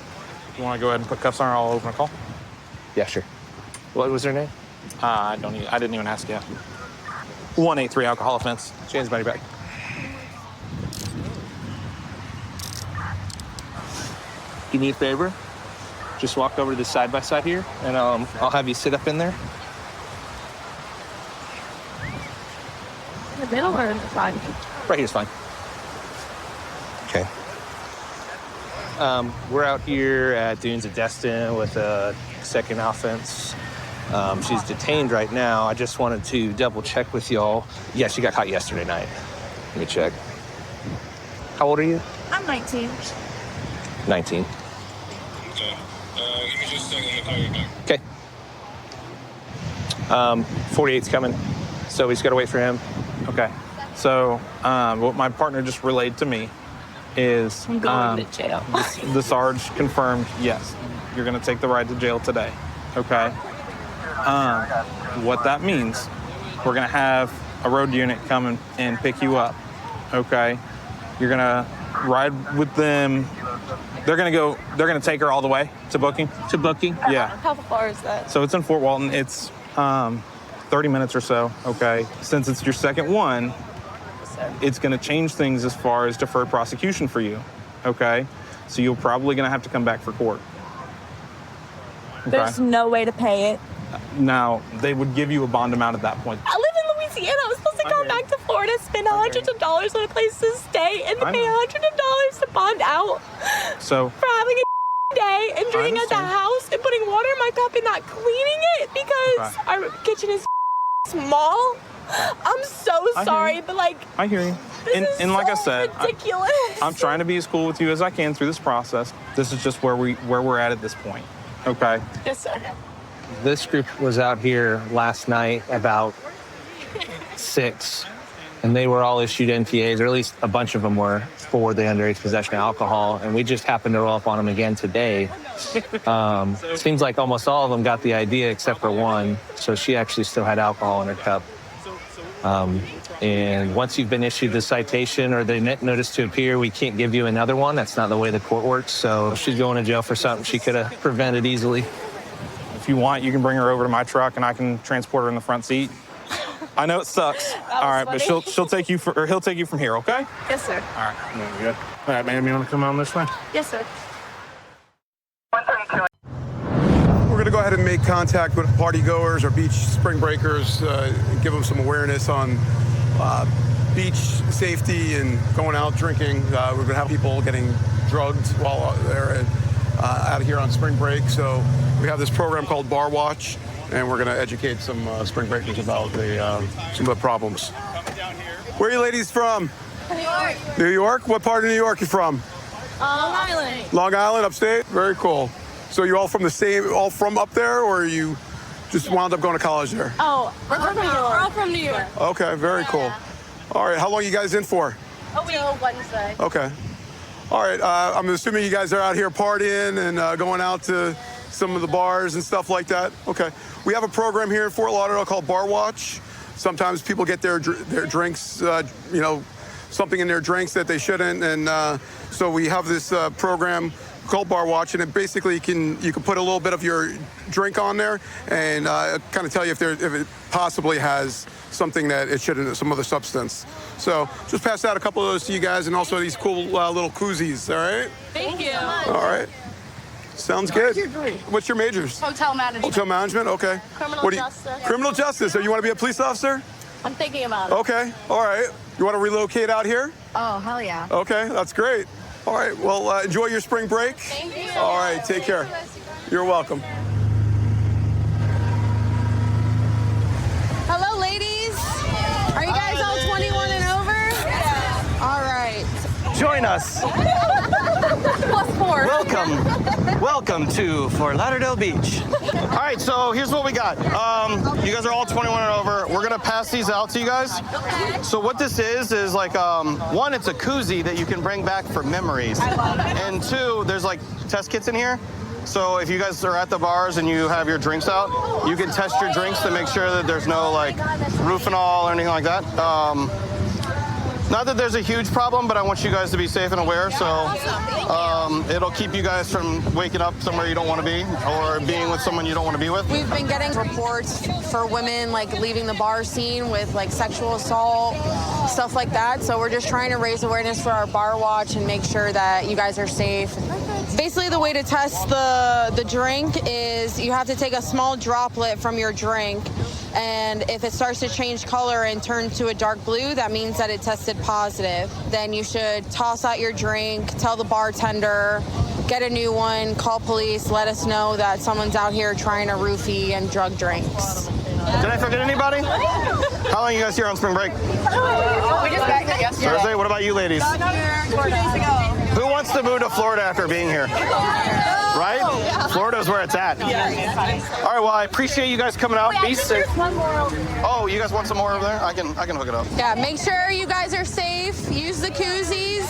You want to go ahead and put cuffs on her? I'll open a call. Yeah, sure. What was her name? I didn't even ask yet. 183 alcohol offense. Jane's money back. You need a favor? Just walk over to the side-by-side here, and I'll have you sit up in there. The middle or the side? Right here's fine. Okay. We're out here at Dunes of Destin with a second offense. She's detained right now. I just wanted to double check with y'all. Yeah, she got caught yesterday night. Let me check. How old are you? I'm 19. 19. Okay. Give me just a second. Let me call you back. Okay. 48's coming, so we just gotta wait for him. Okay. So what my partner just relayed to me is I'm going to jail. the Sarge confirmed, yes, you're going to take the ride to jail today. Okay. What that means, we're going to have a road unit come and pick you up. Okay. You're going to ride with them. They're going to take her all the way to booking. To booking? Yeah. How far is that? So it's in Fort Walton. It's 30 minutes or so, okay? Since it's your second one, it's gonna change things as far as deferred prosecution for you, okay? So you're probably gonna have to come back for court. Okay? There's no way to pay it. Now, they would give you a bond amount at that point. I live in Louisiana. I was supposed to come back to Florida, spend hundreds of dollars on a place to stay, and to pay hundreds of dollars to bond out So, for having a day and drinking at the house and putting water in my cup and not cleaning it because our kitchen is small. I'm so sorry, but like, I hear you. And like I said, ridiculous. I'm trying to be as cool with you as I can through this process. This is just where we're at this point, okay? Yes, sir. This group was out here last night about 6, and they were all issued NPAs, or at least a bunch of them were, for the underage possession of alcohol, and we just happened to roll up on them again today. Seems like almost all of them got the idea except for one, so she actually still had alcohol in her cup. And once you've been issued the citation or the notice to appear, we can't give you another one. That's not the way the court works, so she's going to jail for something she could have prevented easily. If you want, you can bring her over to my truck and I can transport her in the front seat. I know it sucks. All right, but she'll take you or he'll take you from here, okay? Yes, sir. All right. Good. All right, ma'am, you want to come on this way? Yes, sir. We're going to go ahead and make contact with party goers or beach spring breakers, give them some awareness on beach safety and going out drinking. We're going to have people getting drugged while they're out here on spring break. So we have this program called Bar Watch, and we're going to educate some spring breakers about some of the problems. Where are you ladies from? New York. New York? What part of New York are you from? Long Island. Long Island, upstate? Very cool. So you're all from up there, or you just wound up going to college there? Oh, we're from New York. We're all from New York. Okay, very cool. All right, how long are you guys in for? A week. Till Wednesday. Okay. All right, I'm assuming you guys are out here partying and going out to some of the bars and stuff like that. Okay. We have a program here in Fort Lauderdale called Bar Watch. Sometimes people get their drinks, something in their drinks that they shouldn't, and so we have this program called Bar Watch, and it basically you can put a little bit of your drink on there and kind of tell you if it possibly has something that it shouldn't, some other substance. So just pass out a couple of those to you guys, and also these cool little koozies. All right. Thank you. All right. Sounds good. What's your majors? Hotel management. Hotel management. Okay. Criminal justice. Criminal justice. So you want to be a police officer? I'm thinking about it. Okay, all right. You want to relocate out here? Oh, hell yeah. Okay, that's great. All right, well, enjoy your spring break. Thank you. All right, take care. You're welcome. Hello, ladies. Are you guys all 21 and over? Yeah. All right. Join us. +4. Welcome to Fort Lauderdale Beach. All right, so here's what we got. You guys are all 21 and over. We're gonna pass these out to you guys. Okay. So what this is like, one, it's a koozie that you can bring back for memories. And two, there's like test kits in here. So if you guys are at the bars and you have your drinks out, you can test your drinks to make sure that there's no like Rufinol or anything like that. Not that there's a huge problem, but I want you guys to be safe and aware. So it'll keep you guys from waking up somewhere you don't want to be or being with someone you don't want to be with. We've been getting reports for women like leaving the bar scene with like sexual assault, stuff like that. So we're just trying to raise awareness for our bar watch and make sure that you guys are safe. Basically, the way to test the drink is you have to take a small droplet from your drink, and if it starts to change color and turn to a dark blue, that means that it tested positive. Then you should toss out your drink, tell the bartender, get a new one, call police, let us know that someone's out here trying to roofie and drug drinks. Did I forget anybody? How long are you guys here on spring break? We just backed it yesterday. Thursday? What about you ladies? 2 days ago. Who wants to move to Florida after being here? Right? Florida's where it's at. All right, well, I appreciate you guys coming out. Be safe. Oh, you guys want some more over there? I can hook it up. Yeah, make sure you guys are safe. Use the koozies.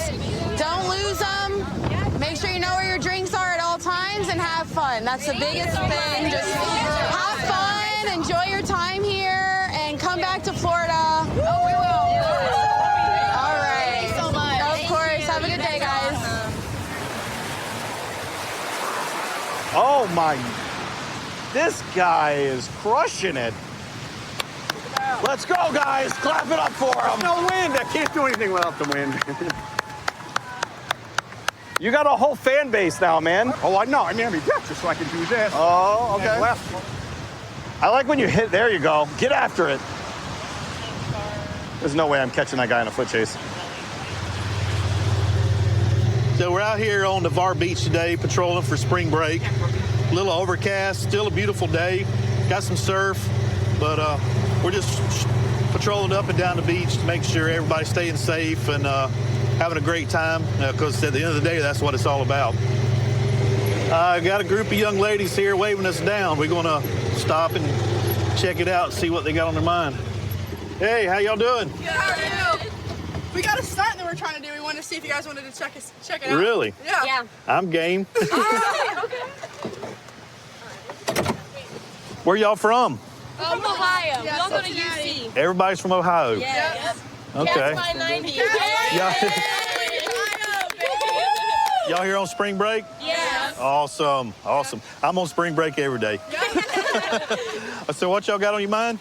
Don't lose them. Make sure you know where your drinks are at all times and have fun. That's the biggest thing. Just have fun, enjoy your time here, and come back to Florida. Oh, we will. All right. Thanks so much. Of course. Have a good day, guys. Oh my, this guy is crushing it. Let's go, guys. Clap it up for him. No wind. I can't do anything without the wind. You got a whole fan base now, man. Oh, I know. I mean, just so I can do this. Oh, okay. And left. I like when you hit, there you go. Get after it. There's no way I'm catching that guy in a foot chase. So we're out here on Navarre Beach today, patrolling for spring break. A little overcast, still a beautiful day. Got some surf, but we're just patrolling up and down the beach to make sure everybody's staying safe and having a great time, because at the end of the day, that's what it's all about. I got a group of young ladies here waving us down. We're going to stop and check it out and see what they got on their mind. Hey, how y'all doing? Good, how are you? We got a stunt that we're trying to do. We wanted to see if you guys wanted to check it out. Really? Yeah. I'm game. Okay. Where y'all from? From Ohio. We all go to UC. Everybody's from Ohio. Yes. Okay. That's my 90. Y'all here on spring break? Yeah. Awesome. Awesome. I'm on spring break every day. So what y'all got on your mind?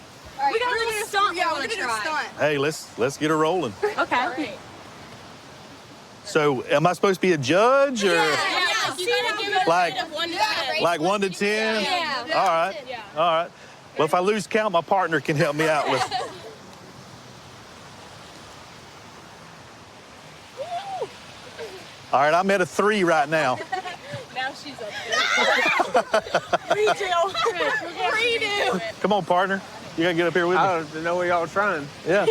We got a little stunt. Yeah, we're gonna do a stunt. Hey, let's get her rolling. Okay. So am I supposed to be a judge or Yeah. You gotta give it like a 1 to 10. like 1 to 10? Yeah. All right. All right. Well, if I lose count, my partner can help me out with. All right, I'm at a 3 right now. Now she's up there. Redo. Come on, partner. You gotta get up here with me. I don't know what y'all were trying. Yeah.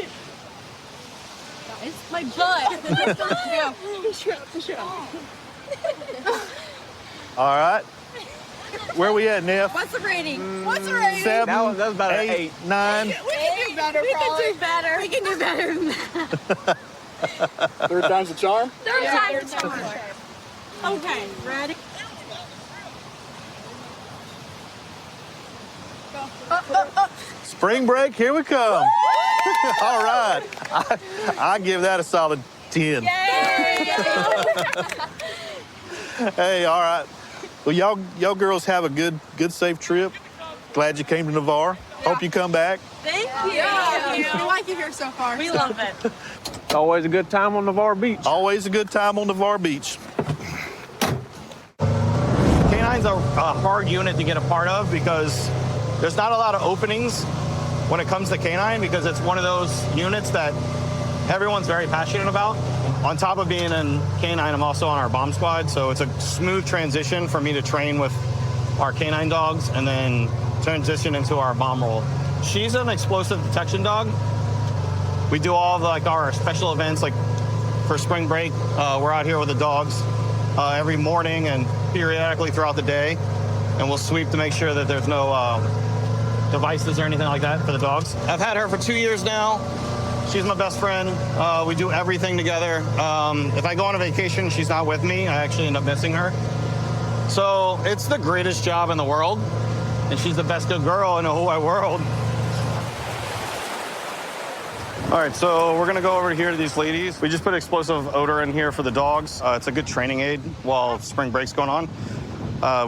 It's my butt. All right. Where we at, Neff? What's the rating? What's the rating? 7. That was about an 8. 9. We can do better, We can do better than that. Third time's the charm? Third time's the charm. Okay, ready? Spring break, here we come. All right. I give that a solid 10. Hey, all right. Well, y'all girls have a good, safe trip. Glad you came to Navarre. Hope you come back. Thank you. Yeah, we like it here so far. We love it. It's always a good time on Navarre Beach. Always a good time on Navarre Beach. K9's a hard unit to get a part of because there's not a lot of openings when it comes to canine because it's one of those units that everyone's very passionate about. On top of being in canine, I'm also on our bomb squad, so it's a smooth transition for me to train with our canine dogs and then transition into our bomb role. She's an explosive detection dog. We do all of our special events, like for spring break. We're out here with the dogs every morning and periodically throughout the day, and we'll sweep to make sure that there's no devices or anything like that for the dogs. I've had her for 2 years now. She's my best friend. We do everything together. If I go on a vacation, she's not with me. I actually end up missing her. So it's the greatest job in the world, and she's the best good girl in the whole wide world. All right, so we're gonna go over here to these ladies. We just put explosive odor in here for the dogs. It's a good training aid while spring break's going on.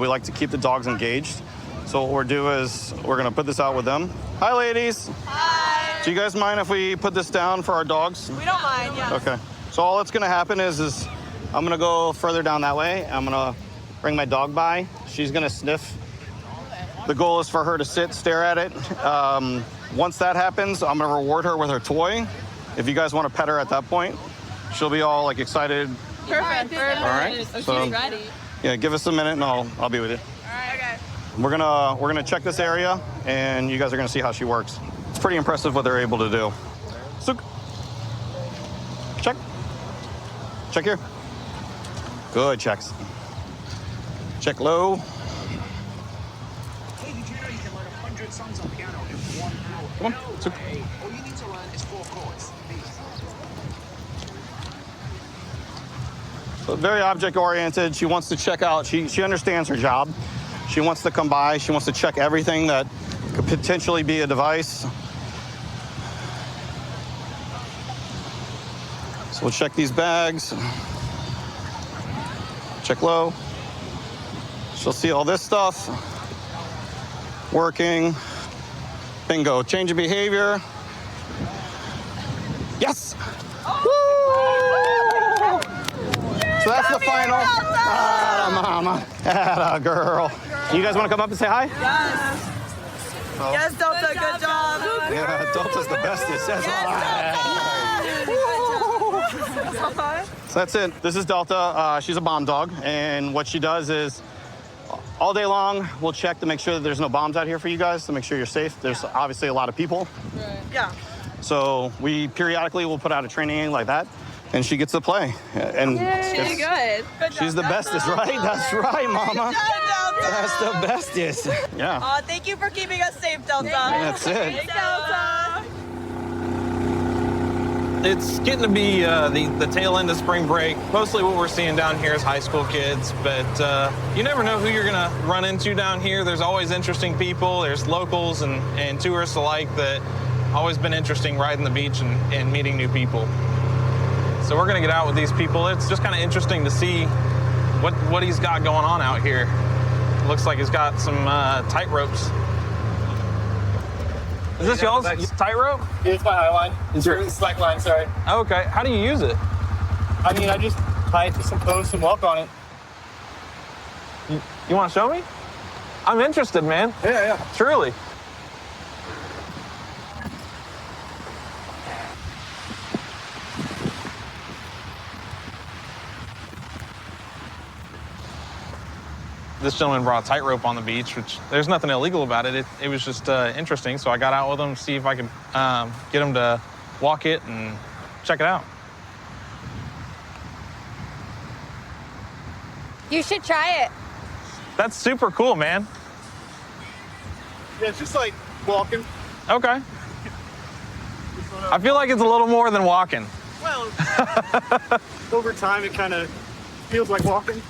We like to keep the dogs engaged. So what we'll do is we're gonna put this out with them. Hi, ladies. Hi. Do you guys mind if we put this down for our dogs? We don't mind, yeah. Okay. So all that's gonna happen is I'm gonna go further down that way. I'm gonna bring my dog by. She's gonna sniff. The goal is for her to sit, stare at it. Once that happens, I'm gonna reward her with her toy. If you guys want to pet her at that point, she'll be all like excited. Perfect. All right. So, ready. Yeah, give us a minute and I'll be with you. All right. Okay. We're gonna check this area, and you guys are gonna see how she works. It's pretty impressive what they're able to do. Sook. Check. Check here. Good checks. Check low. Hey, did you know you can learn 100 songs on piano in 1 hour? Come on. Sook. All you need to learn is 4 chords. So very object oriented. She wants to check out. She understands her job. She wants to come by. She wants to check everything that could potentially be a device. So we'll check these bags. Check low. She'll see all this stuff. Working. Bingo. Change of behavior. Yes! So that's the final. Ah, mama. Atta girl. You guys want to come up and say hi? Yes. Yes, Delta. Good job. Yeah, Delta's the bestest. That's So that's it. This is Delta. She's a bomb dog, and what she does is all day long we'll check to make sure that there's no bombs out here for you guys, to make sure you're safe. There's obviously a lot of people. Right. Yeah. So we periodically will put out a training aid like that, and she gets to play. And She's good. she's the bestest, right? That's right, mama. That's the bestest. Yeah. Thank you for keeping us safe, Delta. That's it. Thanks, Delta. It's getting to be the tail end of spring break. Mostly what we're seeing down here is high school kids, but you never know who you're gonna run into down here. There's always interesting people. There's locals and tourists alike that always been interesting riding the beach and meeting new people. So we're gonna get out with these people. It's just kind of interesting to see what he's got going on out here. Looks like he's got some tight ropes. Is this y'all's tightrope? Yeah, it's my high line. Is your slack line? Sorry. Okay. How do you use it? I mean, I just tie it to some posts and walk on it. You want to show me? I'm interested, man. Yeah. Truly. This gentleman brought a tightrope on the beach, which there's nothing illegal about it. It was just interesting, so I got out with him to see if I could get him to walk it and check it out. You should try it. That's super cool, man. Yeah, it's just like walking. Okay. I feel like it's a little more than walking. Well, over time, it kind of feels like walking.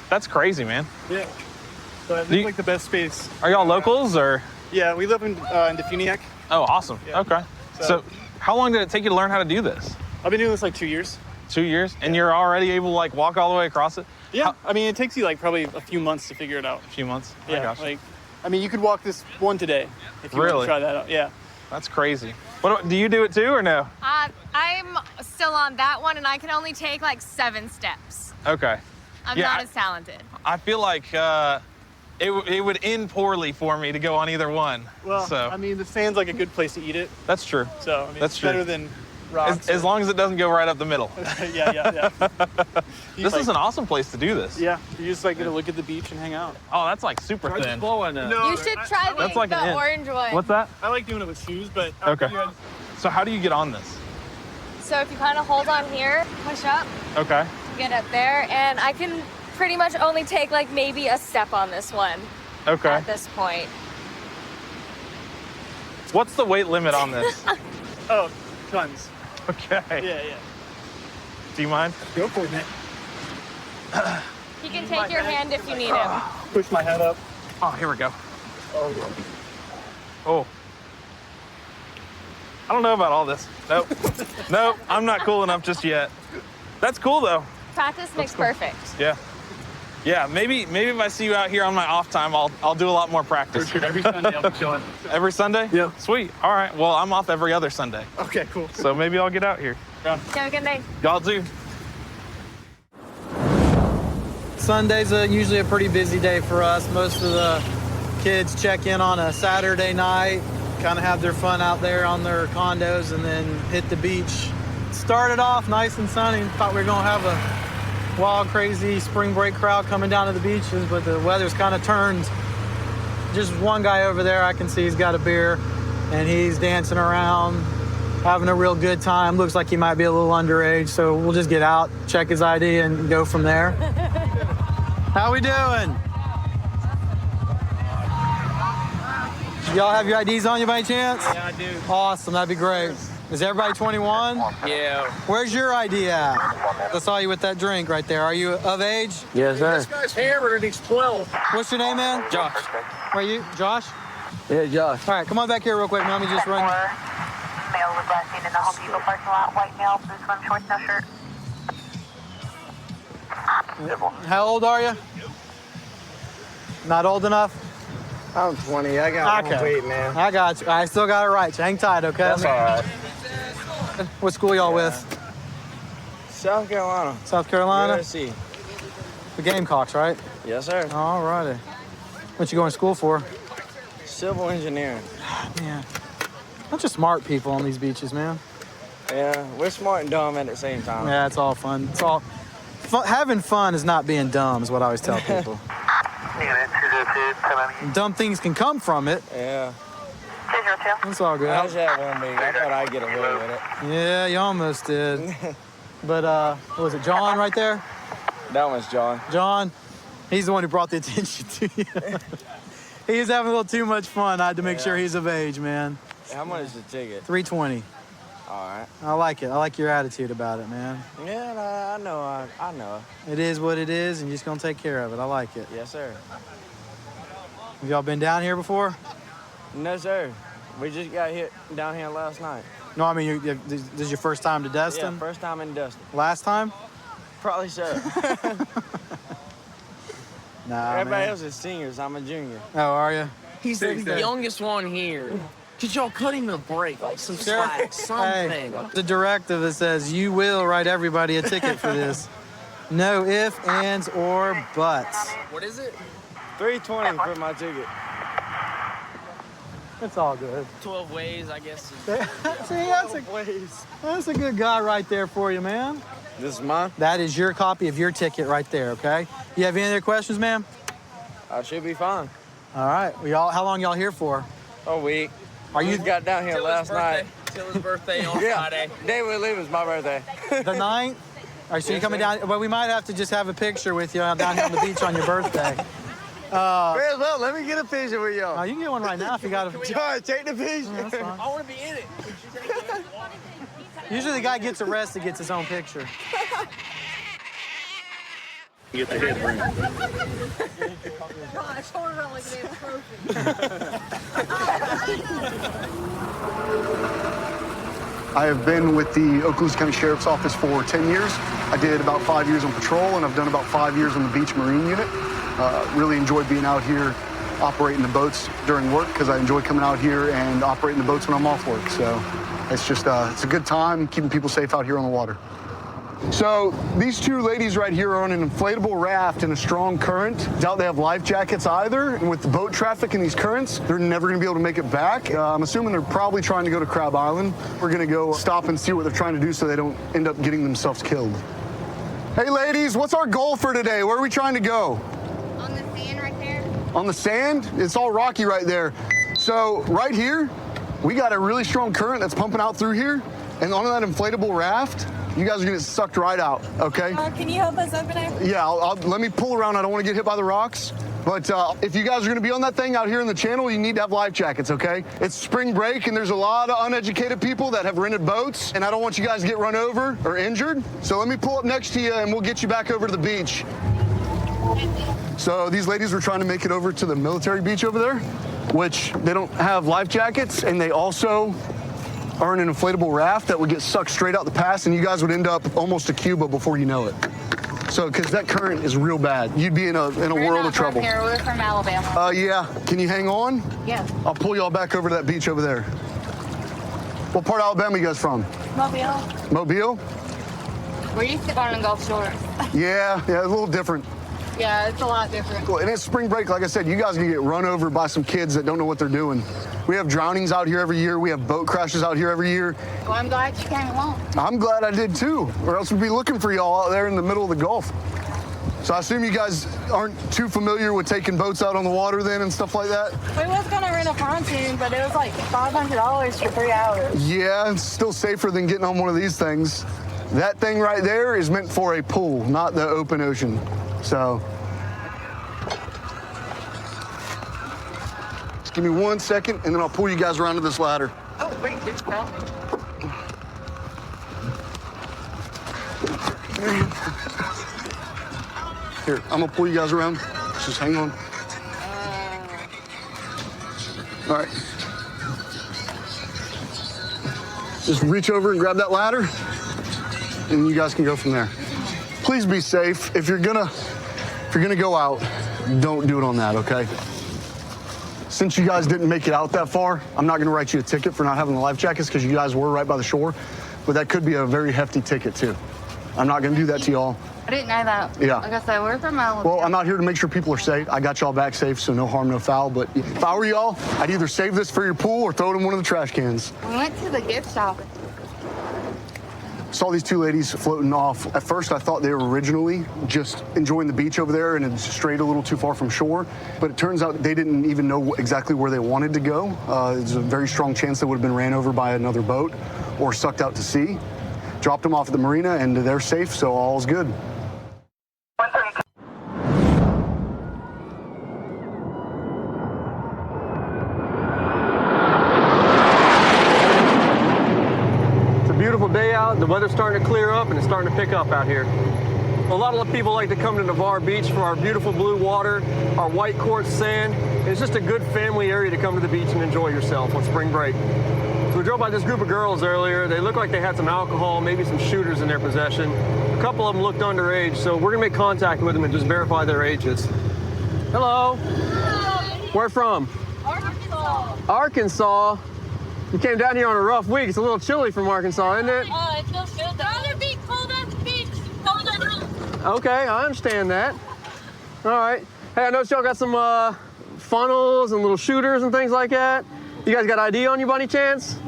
That's crazy, man. Yeah. So it's like the best space. Are y'all locals or? Yeah, we live in Defuniak. Oh, awesome. Yeah. Okay. So how long did it take you to learn how to do this? I've been doing this like 2 years. 2 years? And you're already able to like walk all the way across it? Yeah. I mean, it takes you like probably a few months to figure it out. A few months? Yeah. I gotcha. Like, I mean, you could walk this one today if you want Really? to try that out. Yeah. That's crazy. What do you do it too or no? I'm still on that one, and I can only take like 7 steps. Okay. I'm Yeah, not as talented. I feel like it would end poorly for me to go on either one. Well, so I mean, the sand's like a good place to eat it. that's true. So, I mean, That's it's true. better than rocks. As long as it doesn't go right up the middle. yeah. This is an awesome place to do this. Yeah, you just like gonna look at the beach and hang out. Oh, that's like super thin. No, You should try That's like an the int. orange one. What's that? I like doing it with shoes, but Okay. So how do you get on this? So if you kind of hold on here, push up, Okay. get up there, and I can pretty much only take like maybe a step on this one Okay. at this point. What's the weight limit on this? Oh, tons. Okay. Yeah. Do you mind? Go for it, man. You can take your hand if you need him. Push my head up. Oh, here we go. Oh. I don't know about all this. Nope. Nope, I'm not cool enough just yet. That's cool though. Practice makes perfect. Yeah. Yeah, maybe if I see you out here on my off time, I'll do a lot more practice. For sure. Every Sunday I'll be chilling. Every Sunday? Yeah. Sweet. All right. Well, I'm off every other Sunday. Okay, cool. So maybe I'll get out here. Yeah. Have a good night. Y'all too. Sunday's usually a pretty busy day for us. Most of the kids check in on a Saturday night, kind of have their fun out there on their condos, and then hit the beach. Started off nice and sunny. Thought we were going to have a wild, crazy spring break crowd coming down to the beaches, but the weather's kind of turned. Just one guy over there I can see, he's got a beer, and he's dancing around, having a real good time. Looks like he might be a little underage, so we'll just get out, check his ID, and go from there. How we doing? Y'all have your IDs on you by chance? Yeah, I do. Awesome, that'd be great. Is everybody 21? Yeah. Where's your ID at? I saw you with that drink right there. Are you of age? Yes, sir. This guy's hammered and he's 12. What's your name, man? Josh. Are you Josh? Yeah, Josh. All right, come on back here real quick. Let me just run. Male was last seen in the Home Depot parking lot. White male, blue swim shorts, no shirt. How old are you? Not old enough? I'm 20. I got one weight, man. I got you. I still got it right. So hang tight, okay? That's all right. What school y'all with? South Carolina. South Carolina? USC. The Gamecocks, right? Yes, sir. All righty. What you going to school for? Civil engineering. Man, bunch of smart people on these beaches, man. Yeah, we're smart and dumb at the same time. Yeah, it's all fun. It's all having fun is not being dumb, is what I always tell people. Dumb things can come from it. Yeah. It's all good. I just had one week. I thought I'd get away with it. Yeah, you almost did. But what was it John right there? That one's John. John, he's the one who brought the attention to you. He was having a little too much fun. I had to make sure he's of age, man. How much is the ticket? $320. All right. I like it. I like your attitude about it, man. Yeah, I know. I know. It is what it is, and you're just gonna take care of it. I like it. Yes, sir. Have y'all been down here before? No, sir. We just got down here last night. No, I mean, this is your first time to Destin? Yeah, first time in Destin. Last time? Probably so. Nah, Everybody man. else is seniors. I'm a junior. Oh, are you? He's the youngest one here. Could y'all cut him a break, like some slack, something? Hey, the directive that says you will write everybody a ticket for this. No ifs, ands, or buts. What is it? $320 for my ticket. It's all good. 12 ways, I guess. See, that's a good guy right there for you, man. This is mine? That is your copy of your ticket right there, okay? You have any other questions, ma'am? I should be fine. All right. How long y'all here for? A week. Are you got down here last night? Till his birthday on Yeah. Friday. Day we leave is my birthday. The 9th? All right, so you're coming down. Well, we might have to just have a picture with you down here on the beach on your birthday. May as well. Let me get a picture with y'all. You can get one right now if you got a. John, take the picture. Yeah, that's fine. I want to be in it. Usually the guy gets arrested gets his own picture. Get the head ring. Gosh, hold it on like a damn I have been with the Okaloosa County Sheriff's Office for 10 years. I did about 5 years on patrol, and I've done about 5 years on the Beach Marine Unit. Really enjoyed being out here operating the boats during work because I enjoy coming out here and operating the boats when I'm off work. So it's just it's a good time keeping people safe out here on the water. So these two ladies right here are on an inflatable raft in a strong current. Doubt they have life jackets either. And with the boat traffic and these currents, they're never gonna be able to make it back. I'm assuming they're probably trying to go to Crab Island. We're gonna go stop and see what they're trying to do so they don't end up getting themselves killed. Hey ladies, what's our goal for today? Where are we trying to go? On the sand right there. On the sand? It's all rocky right there. So right here, we got a really strong current that's pumping out through here. And on that inflatable raft, you guys are gonna get sucked right out, okay? Can you help us open it? Yeah, let me pull around. I don't want to get hit by the rocks. But if you guys are going to be on that thing out here in the channel, you need to have life jackets, okay? It's spring break, and there's a lot of uneducated people that have rented boats, and I don't want you guys to get run over or injured. So let me pull up next to you, and we'll get you back over to the beach. So these ladies were trying to make it over to the military beach over there, which they don't have life jackets, and they also are in an inflatable raft that would get sucked straight out the pass, and you guys would end up almost to Cuba before you know it. So, because that current is real bad, you'd be in a world of trouble. We're not from here. We're from Alabama. Yeah. Can you hang on? Yeah. I'll pull y'all back over to that beach over there. What part of Alabama you guys from? Mobile. Mobile? We're used to going to Gulf Shores. Yeah, a little different. Yeah, it's a lot different. Well, and it's spring break, like I said, you guys are gonna get run over by some kids that don't know what they're doing. We have drownings out here every year. We have boat crashes out here every year. Well, I'm glad you came along. I'm glad I did too, or else we'd be looking for y'all out there in the middle of the Gulf. So I assume you guys aren't too familiar with taking boats out on the water then and stuff like that? We was gonna rent a pontoon, but it was like $500 for 3 hours. Yeah, it's still safer than getting on one of these things. That thing right there is meant for a pool, not the open ocean. So, just give me 1 second and then I'll pull you guys around to this ladder. Oh, wait, it's fell. Here, I'm gonna pull you guys around. Just hang on. All right. Just reach over and grab that ladder, and you guys can go from there. Please be safe. If you're gonna go out, don't do it on that, okay? Since you guys didn't make it out that far, I'm not gonna write you a ticket for not having the life jackets because you guys were right by the shore, but that could be a very hefty ticket too. I'm not gonna do that to y'all. I didn't know that. Yeah. Like I said, we're from Alabama. Well, I'm out here to make sure people are safe. I got y'all back safe, so no harm, no foul. But if I were y'all, I'd either save this for your pool or throw it in one of the trash cans. We went to the gift shop. Saw these two ladies floating off. At first, I thought they were originally just enjoying the beach over there and had strayed a little too far from shore. But it turns out they didn't even know exactly where they wanted to go. There's a very strong chance they would have been ran over by another boat or sucked out to sea. Dropped them off at the marina, and they're safe, so all's good. Beautiful day out, the weather's starting to clear up and it's starting to pick up out here. A lot of people like to come to Navarre Beach for our beautiful blue water, our white quartz sand. It's just a good family area to come to the beach and enjoy yourself on spring break. So we drove by this group of girls earlier. They looked like they had some alcohol, maybe some shooters in their possession. A couple of them looked underage, so we're gonna make contact with them and just verify their ages. Hello. Where from? Arkansas. Arkansas. You came down here on a rough week. It's a little chilly from Arkansas, isn't it? Oh, it feels good. Rather be cold at the beach, cold at home. Okay, I understand that. All right. Hey, I noticed y'all got some funnels and little shooters and things like that. You guys got ID on you by any chance?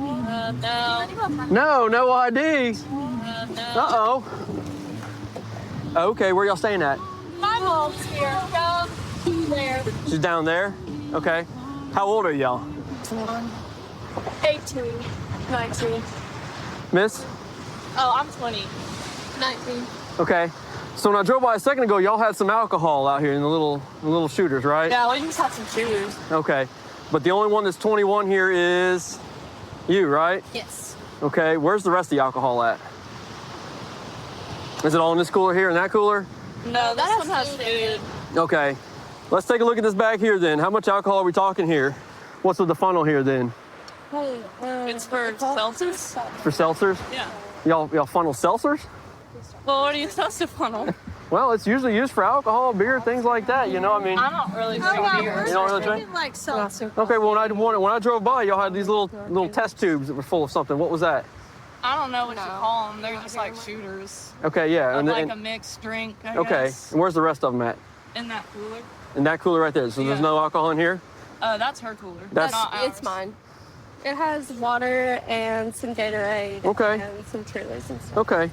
No. No ID? Uh-oh. Okay, where y'all staying at? My mom's here. Down there. She's down there? Okay. How old are y'all? 18. 19. Miss? Oh, I'm 20. 19. Okay. So when I drove by a second ago, y'all had some alcohol out here in the little shooters, right? Yeah, we just have some shooters. Okay. But the only one that's 21 here is you, right? Yes. Okay. Where's the rest of the alcohol at? Is it all in this cooler here and that cooler? No, this one has food. Okay. Let's take a look at this bag here then. How much alcohol are we talking here? What's with the funnel here then? It's for seltzers. For seltzers? Yeah. Y'all funnel seltzers? Well, what are you supposed to funnel? Well, it's usually used for alcohol, beer, things like that. You know, I mean. I don't really drink beer. You don't really drink? Like seltzer. Okay, well when I drove by, y'all had these little test tubes that were full of something. What was that? I don't know what you call them. They're just like shooters. Okay, yeah. Like a mixed drink, I okay, guess. and where's the rest of them at? In that cooler. In that cooler right there. So there's no alcohol in here? That's her cooler. That's- not ours. It's mine. It has water and some Gatorade. Okay. And some Trulies and stuff. Okay.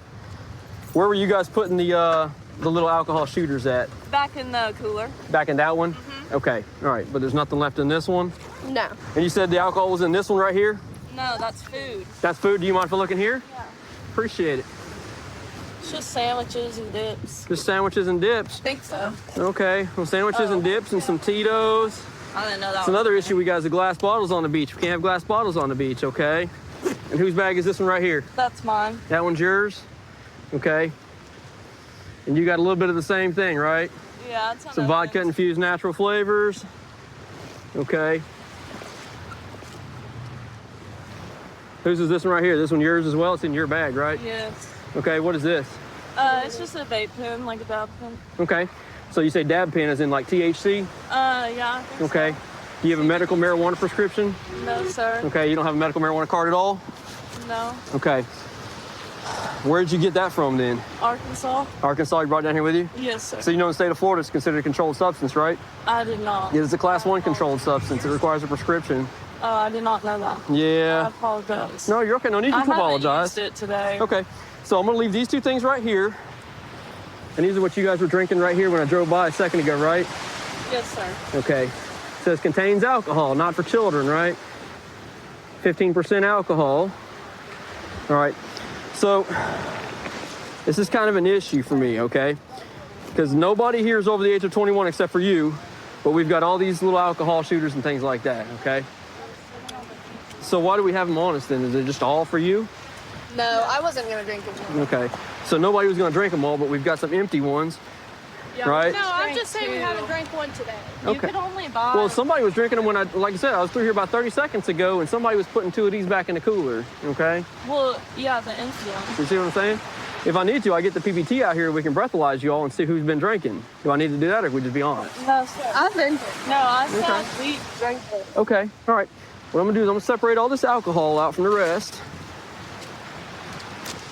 Where were you guys putting the little alcohol shooters at? Back in the cooler. Back in that one? Okay, all right. But there's nothing left in this one? No. And you said the alcohol was in this one right here? No, that's food. That's food. Do you mind if I look in here? Yeah. Appreciate it. It's just sandwiches and dips. Just sandwiches and dips? I think so. Okay. Well, sandwiches and dips and some Tito's. I didn't know that. It's another issue we got is the glass bottles on the beach. We can't have glass bottles on the beach, okay? And whose bag is this one right here? That's mine. That one's yours? Okay. And you got a little bit of the same thing, right? Yeah, it's Some vodka infused natural flavors. Okay. Whose is this one right here? This one yours as well? It's in your bag, right? Yes. Okay, what is this? It's just a vape pen, like a dab pen. Okay. So you say dab pen is in like THC? Yeah. I think Okay. Do you have a medical marijuana prescription? so. No, sir. Okay, you don't have a medical marijuana card at all? No. Okay. Where'd you get that from then? Arkansas? Arkansas, you brought it down here with you? Yes, sir. So you know in the state of Florida it's considered a controlled substance, right? I did not. It is a class 1 controlled substance. It requires a prescription. I did not know that. Yeah. I apologize. No, you're okay. No need to I apologize. haven't used it today. Okay. So I'm gonna leave these two things right here. And these are what you guys were drinking right here when I drove by a second ago, right? Yes, sir. Okay. It says contains alcohol, not for children, right? 15% alcohol. All right. So this is kind of an issue for me, okay? Because nobody here is over the age of 21 except for you, but we've got all these little alcohol shooters and things like that, okay? So why do we have them on us then? Is it just all for you? No, I wasn't going to drink it. Okay. So nobody was going to drink them all, but we've got some empty ones, right? No, I'm just saying we haven't drank one today. Okay. You could only buy. Well, somebody was drinking them when like I said, I was through here about 30 seconds ago, and somebody was putting 2 of these back in the cooler, okay? Well, yeah, the empty one. You see what I'm saying? If I need to, I get the PBT out here, we can breathalyze you all and see who's been drinking. Do I need to do that, or we just be honest? No, sir. I've been. No, I said we drank it. Okay, all right. What I'm gonna do is I'm gonna separate all this alcohol out from the rest.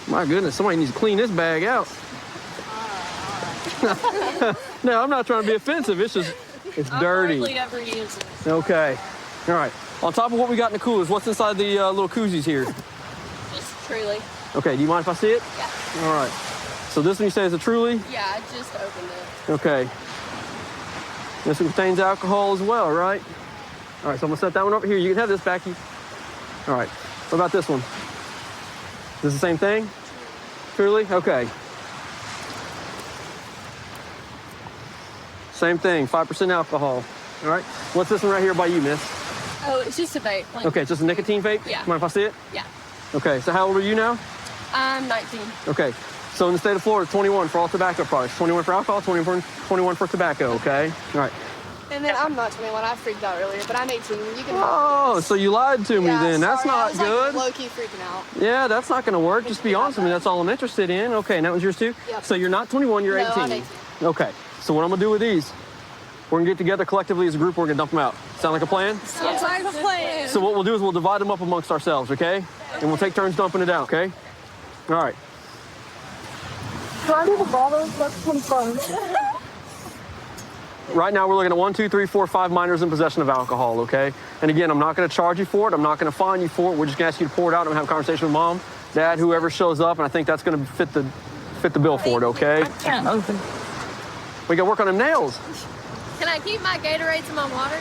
My goodness, somebody needs to clean this bag out. No, I'm not trying to be offensive. It's just, it's dirty. I hardly ever use it. Okay, all right. On top of what we got in the coolers, what's inside the little koozies here? Just Truly. Okay, do you mind if I see it? Yeah. All right. So this one you say is a Truly? Yeah, I just opened it. Okay. This one contains alcohol as well, right? All right, so I'm gonna set that one over here. You can have this, Becky. All right. What about this one? Is this the same thing? Truly? Okay. Same thing, 5% alcohol. All right. What's this one right here by you, miss? Oh, it's just a vape. Like, Okay, it's just a nicotine vape? Yeah. Mind if I see it? Yeah. Okay, so how old are you now? I'm 19. Okay. So in the state of Florida, 21 for all tobacco products. 21 for alcohol, 21 for tobacco, okay? All right. And then I'm not 21. I freaked out earlier, but I'm 18. You can. Oh, so you lied to me Yeah, then. That's sorry, I not was, good. Like, low-key freaking out. Yeah, that's not going to work. Just be honest with me. That's all I'm interested in. Okay, and that was yours too? Yep. So you're not 21, you're No, 18. I'm 18. Okay, so what I'm going to do with these, we're going to get together collectively as a group. We're going to dump them out. Sound like a plan? Sounds like a plan. So what we'll do is we'll divide them up amongst ourselves, okay? And we'll take turns dumping it out, okay? All right. Do I need a bottle? That's some fun. Right now, we're looking at 1, 2, 3, 4, 5 minors in possession of alcohol, okay? And again, I'm not going to charge you for it. I'm not going to fine you for it. We're just going to ask you to pour it out and have a conversation with mom, dad, whoever shows up, and I think that's going to fit the bill for it, okay? Can't open. We got to work on them nails. Can I keep my Gatorades in my water?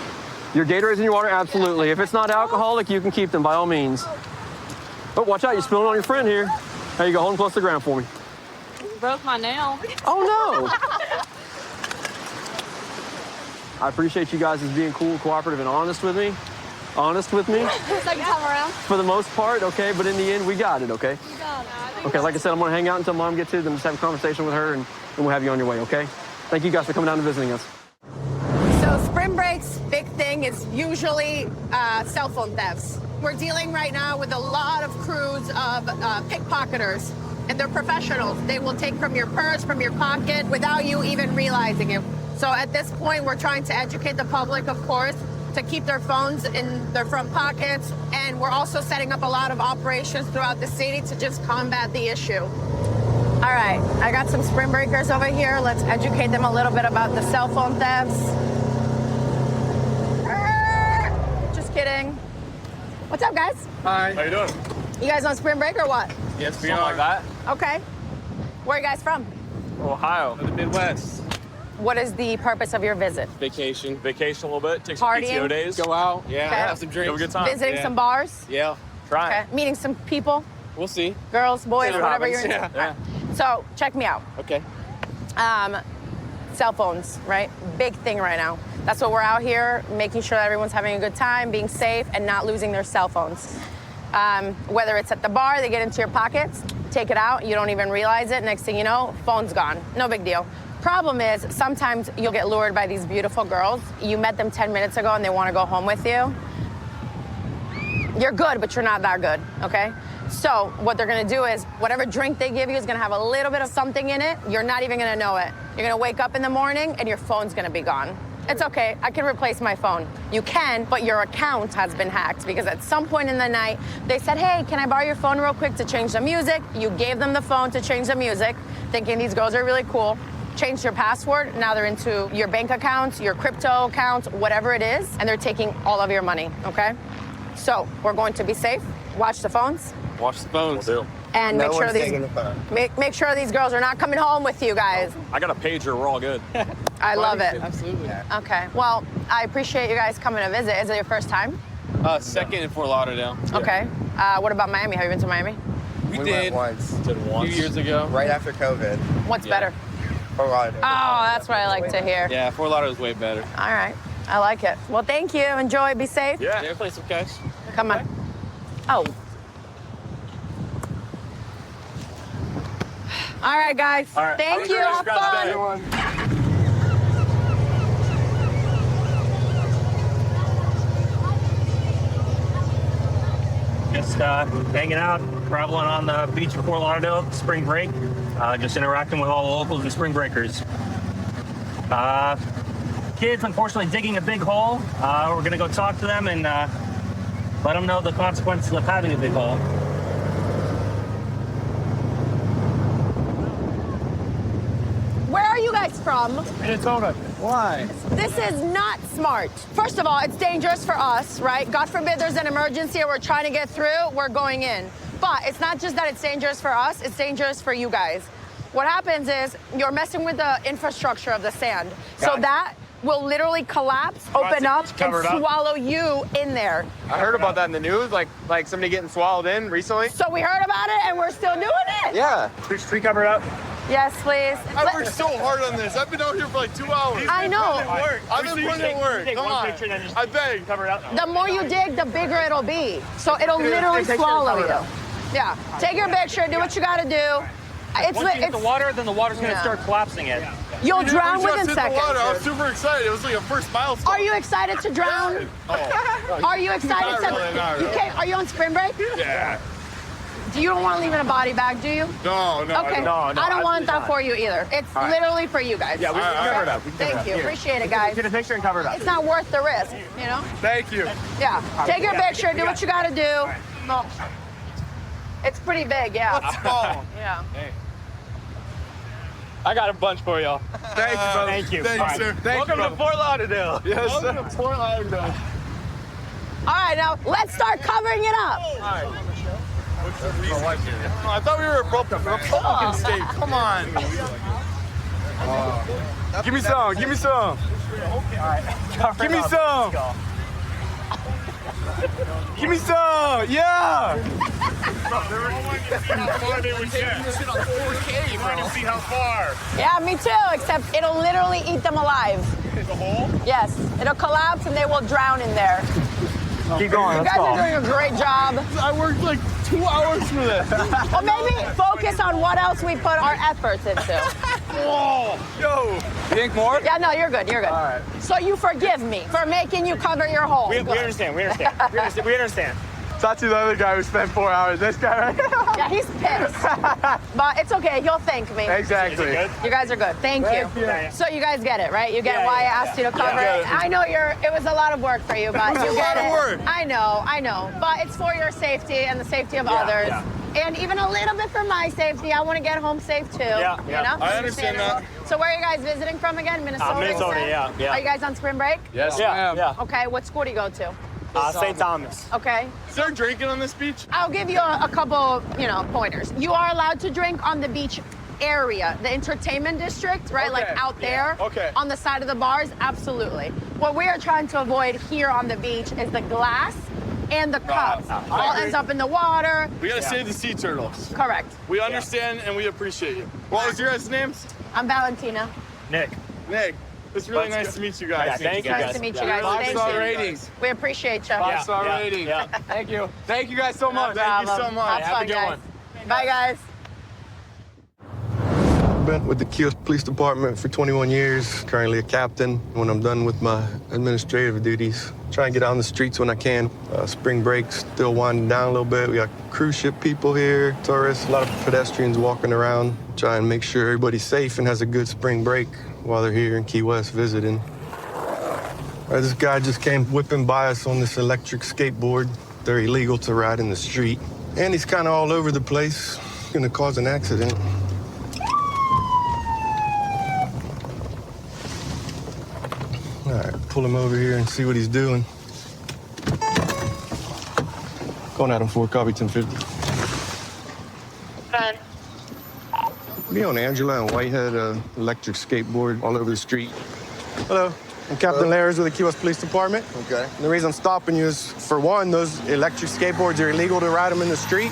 Your Gatorades in your water? Absolutely. If it's not alcoholic, you can keep them by all means. Oh, watch out. You're spilling on your friend here. There you go. Hold them close to the ground for me. Broke my nail. Oh, no. I appreciate you guys as being cool, cooperative, and honest with me. Second time around. For the most part, okay? But in the end, we got it, okay? You got it. Okay, like I said, I'm going to hang out until mom gets here, then just have a conversation with her, and we'll have you on your way, okay? Thank you guys for coming down and visiting us. So spring break's big thing is usually cell phone thefts. We're dealing right now with a lot of crews of pickpocketers, and they're professionals. They will take from your purse, from your pocket, without you even realizing it. So at this point, we're trying to educate the public, of course, to keep their phones in their front pockets. And we're also setting up a lot of operations throughout the city to just combat the issue. All right, I got some spring breakers over here. Let's educate them a little bit about the cell phone thefts. Just kidding. What's up, guys? Hi. How you doing? You guys on spring break or what? Yes, we are. Like that. Okay. Where are you guys from? Ohio, the Midwest. What is the purpose of your visit? Vacation a little bit. Take some Partying? PTO days. Go out. Yeah. Okay. Have some drinks. Have a good time. Visiting some bars? Yeah. Try. Okay. Meeting some people? We'll see. Girls, boys, See what whatever you're happens. into. Yeah. So check me out. Okay. Cell phones, right? Big thing right now. That's what we're out here, making sure that everyone's having a good time, being safe, and not losing their cell phones. Whether it's at the bar, they get into your pockets, take it out, you don't even realize it. Next thing you know, phone's gone. No big deal. Problem is, sometimes you'll get lured by these beautiful girls. You met them 10 minutes ago and they want to go home with you. You're good, but you're not that good, okay? So what they're gonna do is, whatever drink they give you is gonna have a little bit of something in it. You're not even gonna know it. You're gonna wake up in the morning and your phone's gonna be gone. It's okay, I can replace my phone. You can, but your account has been hacked because at some point in the night, they said, hey, can I borrow your phone real quick to change the music? You gave them the phone to change the music, thinking these girls are really cool. Changed your password, now they're into your bank accounts, your crypto accounts, whatever it is, and they're taking all of your money, okay? So we're going to be safe, watch the phones. Watch the phones. And No make sure one's these taking the phone. make sure these girls are not coming home with you guys. I got a pager. We're all good. I love it. Absolutely. Okay. Well, I appreciate you guys coming to visit. Is it your first time? Second in Fort Lauderdale. Okay. What about Miami? Have you been to Miami? We did went once. a few years ago. Right after COVID. What's better? Fort Lauderdale. Oh, that's what I like to hear. Yeah, Fort Lauderdale's way better. All right. I like it. Well, thank you. Enjoy. Be safe. Yeah. Play some cash. Come on. Oh. All right, guys. All right. Thank you. Have fun. Just hanging out, traveling on the beach of Fort Lauderdale, spring break, just interacting with all the locals and spring breakers. Kids, unfortunately, digging a big hole. We're going to go talk to them and let them know the consequences of having a big hole. Where are you guys from? Minnesota. Why? This is not smart. First of all, it's dangerous for us, right? God forbid there's an emergency or we're trying to get through, we're going in. But it's not just that it's dangerous for us, it's dangerous for you guys. What happens is you're messing with the infrastructure of the sand. So that will literally collapse, open up, and swallow you in there. I heard about that in the news, like somebody getting swallowed in recently. So we heard about it and we're still doing it. Yeah. Tree covered up. Yes, please. I worked so hard on this. I've been out here for like 2 hours. I know. I've been putting in work. Come on. I beg. Cover it up. The more you dig, the bigger it'll be. So it'll literally swallow you. Yeah. Take your picture, do what you gotta do. Once you hit the water, then the water's gonna start collapsing it. You'll drown We just within hit the seconds. water. I was super excited. It was like a first milestone. Are you excited to drown? Are you excited to? You can't. Are you on spring break? Yeah. You don't want to leave in a body bag, do you? No. Okay. I don't want that for you either. It's literally for you guys. Yeah, we can cover it up. Thank you. Appreciate it, guys. Get a picture and cover it up. It's not worth the risk, you know? Thank you. Yeah. Take your picture. Do what you got to do. No. It's pretty big, yeah. Let's go. Yeah. I got a bunch for y'all. Thank you, brother. Thank you. Thank you, sir. Welcome to Fort Lauderdale. Yes, Welcome sir. To Fort Lauderdale. All right, now let's start covering it up. All right. I thought we were a Republican state. Come on. Give me some. Give me some. Give me some. Give me some. Yeah. Yeah, me too, except it'll literally eat them alive. The hole? Yes, it'll collapse and they will drown in there. Keep going. You guys are doing a great job. I worked like 2 hours for this. Well, maybe focus on what else we put our efforts into. Whoa. Yo. You think more? Yeah, no, you're good. You're good. All right. So you forgive me for making you cover your hole. We understand. We understand. We understand. Not to the other guy who spent 4 hours. This guy right here. Yeah, he's pissed. But it's okay. He'll thank me. Exactly. You guys are good. Thank you. So you guys get it, right? You get why I asked you to cover it. I know it was a lot of work for you, but you get it. I know. But it's for your safety and the safety of others. And even a little bit for my safety. I want to get home safe too. Yeah. You know? I understand that. So where are you guys visiting from again? Minnesota? Minnesota, yeah. Are you guys on spring break? Yes, ma'am. Yeah. Okay, what school do you go to? St. Thomas. Okay. Is there drinking on this beach? I'll give you a couple, pointers. You are allowed to drink on the beach area, the entertainment district, right? Like out there on the side of the bars, absolutely. What we are trying to avoid here on the beach is the glass and the cups. All ends up in the water. We gotta save the sea turtles. Correct. We understand and we appreciate you. What was your guys' names? I'm Valentina. Nick. It's really nice to meet you guys. Thank you. Nice to meet you guys. 5-star ratings. We appreciate you. 5-star rating. Thank you. Thank you guys so much. Thank you so much. Have a good one. Bye, guys. Been with the Key West Police Department for 21 years, currently a captain. When I'm done with my administrative duties, try and get out on the streets when I can. Spring break still winding down a little bit. We got cruise ship people here, tourists, a lot of pedestrians walking around. Try and make sure everybody's safe and has a good spring break while they're here in Key West visiting. This guy just came whipping by us on this electric skateboard. They're illegal to ride in the street. And he's kind of all over the place, gonna cause an accident. All right, pull him over here and see what he's doing. Going at him for copy 1050. Be on Angela and Whitehead, electric skateboard all over the street. Hello, I'm Captain Lares with the Key West Police Department. Okay. And the reason I'm stopping you is, for one, those electric skateboards are illegal to ride them in the street.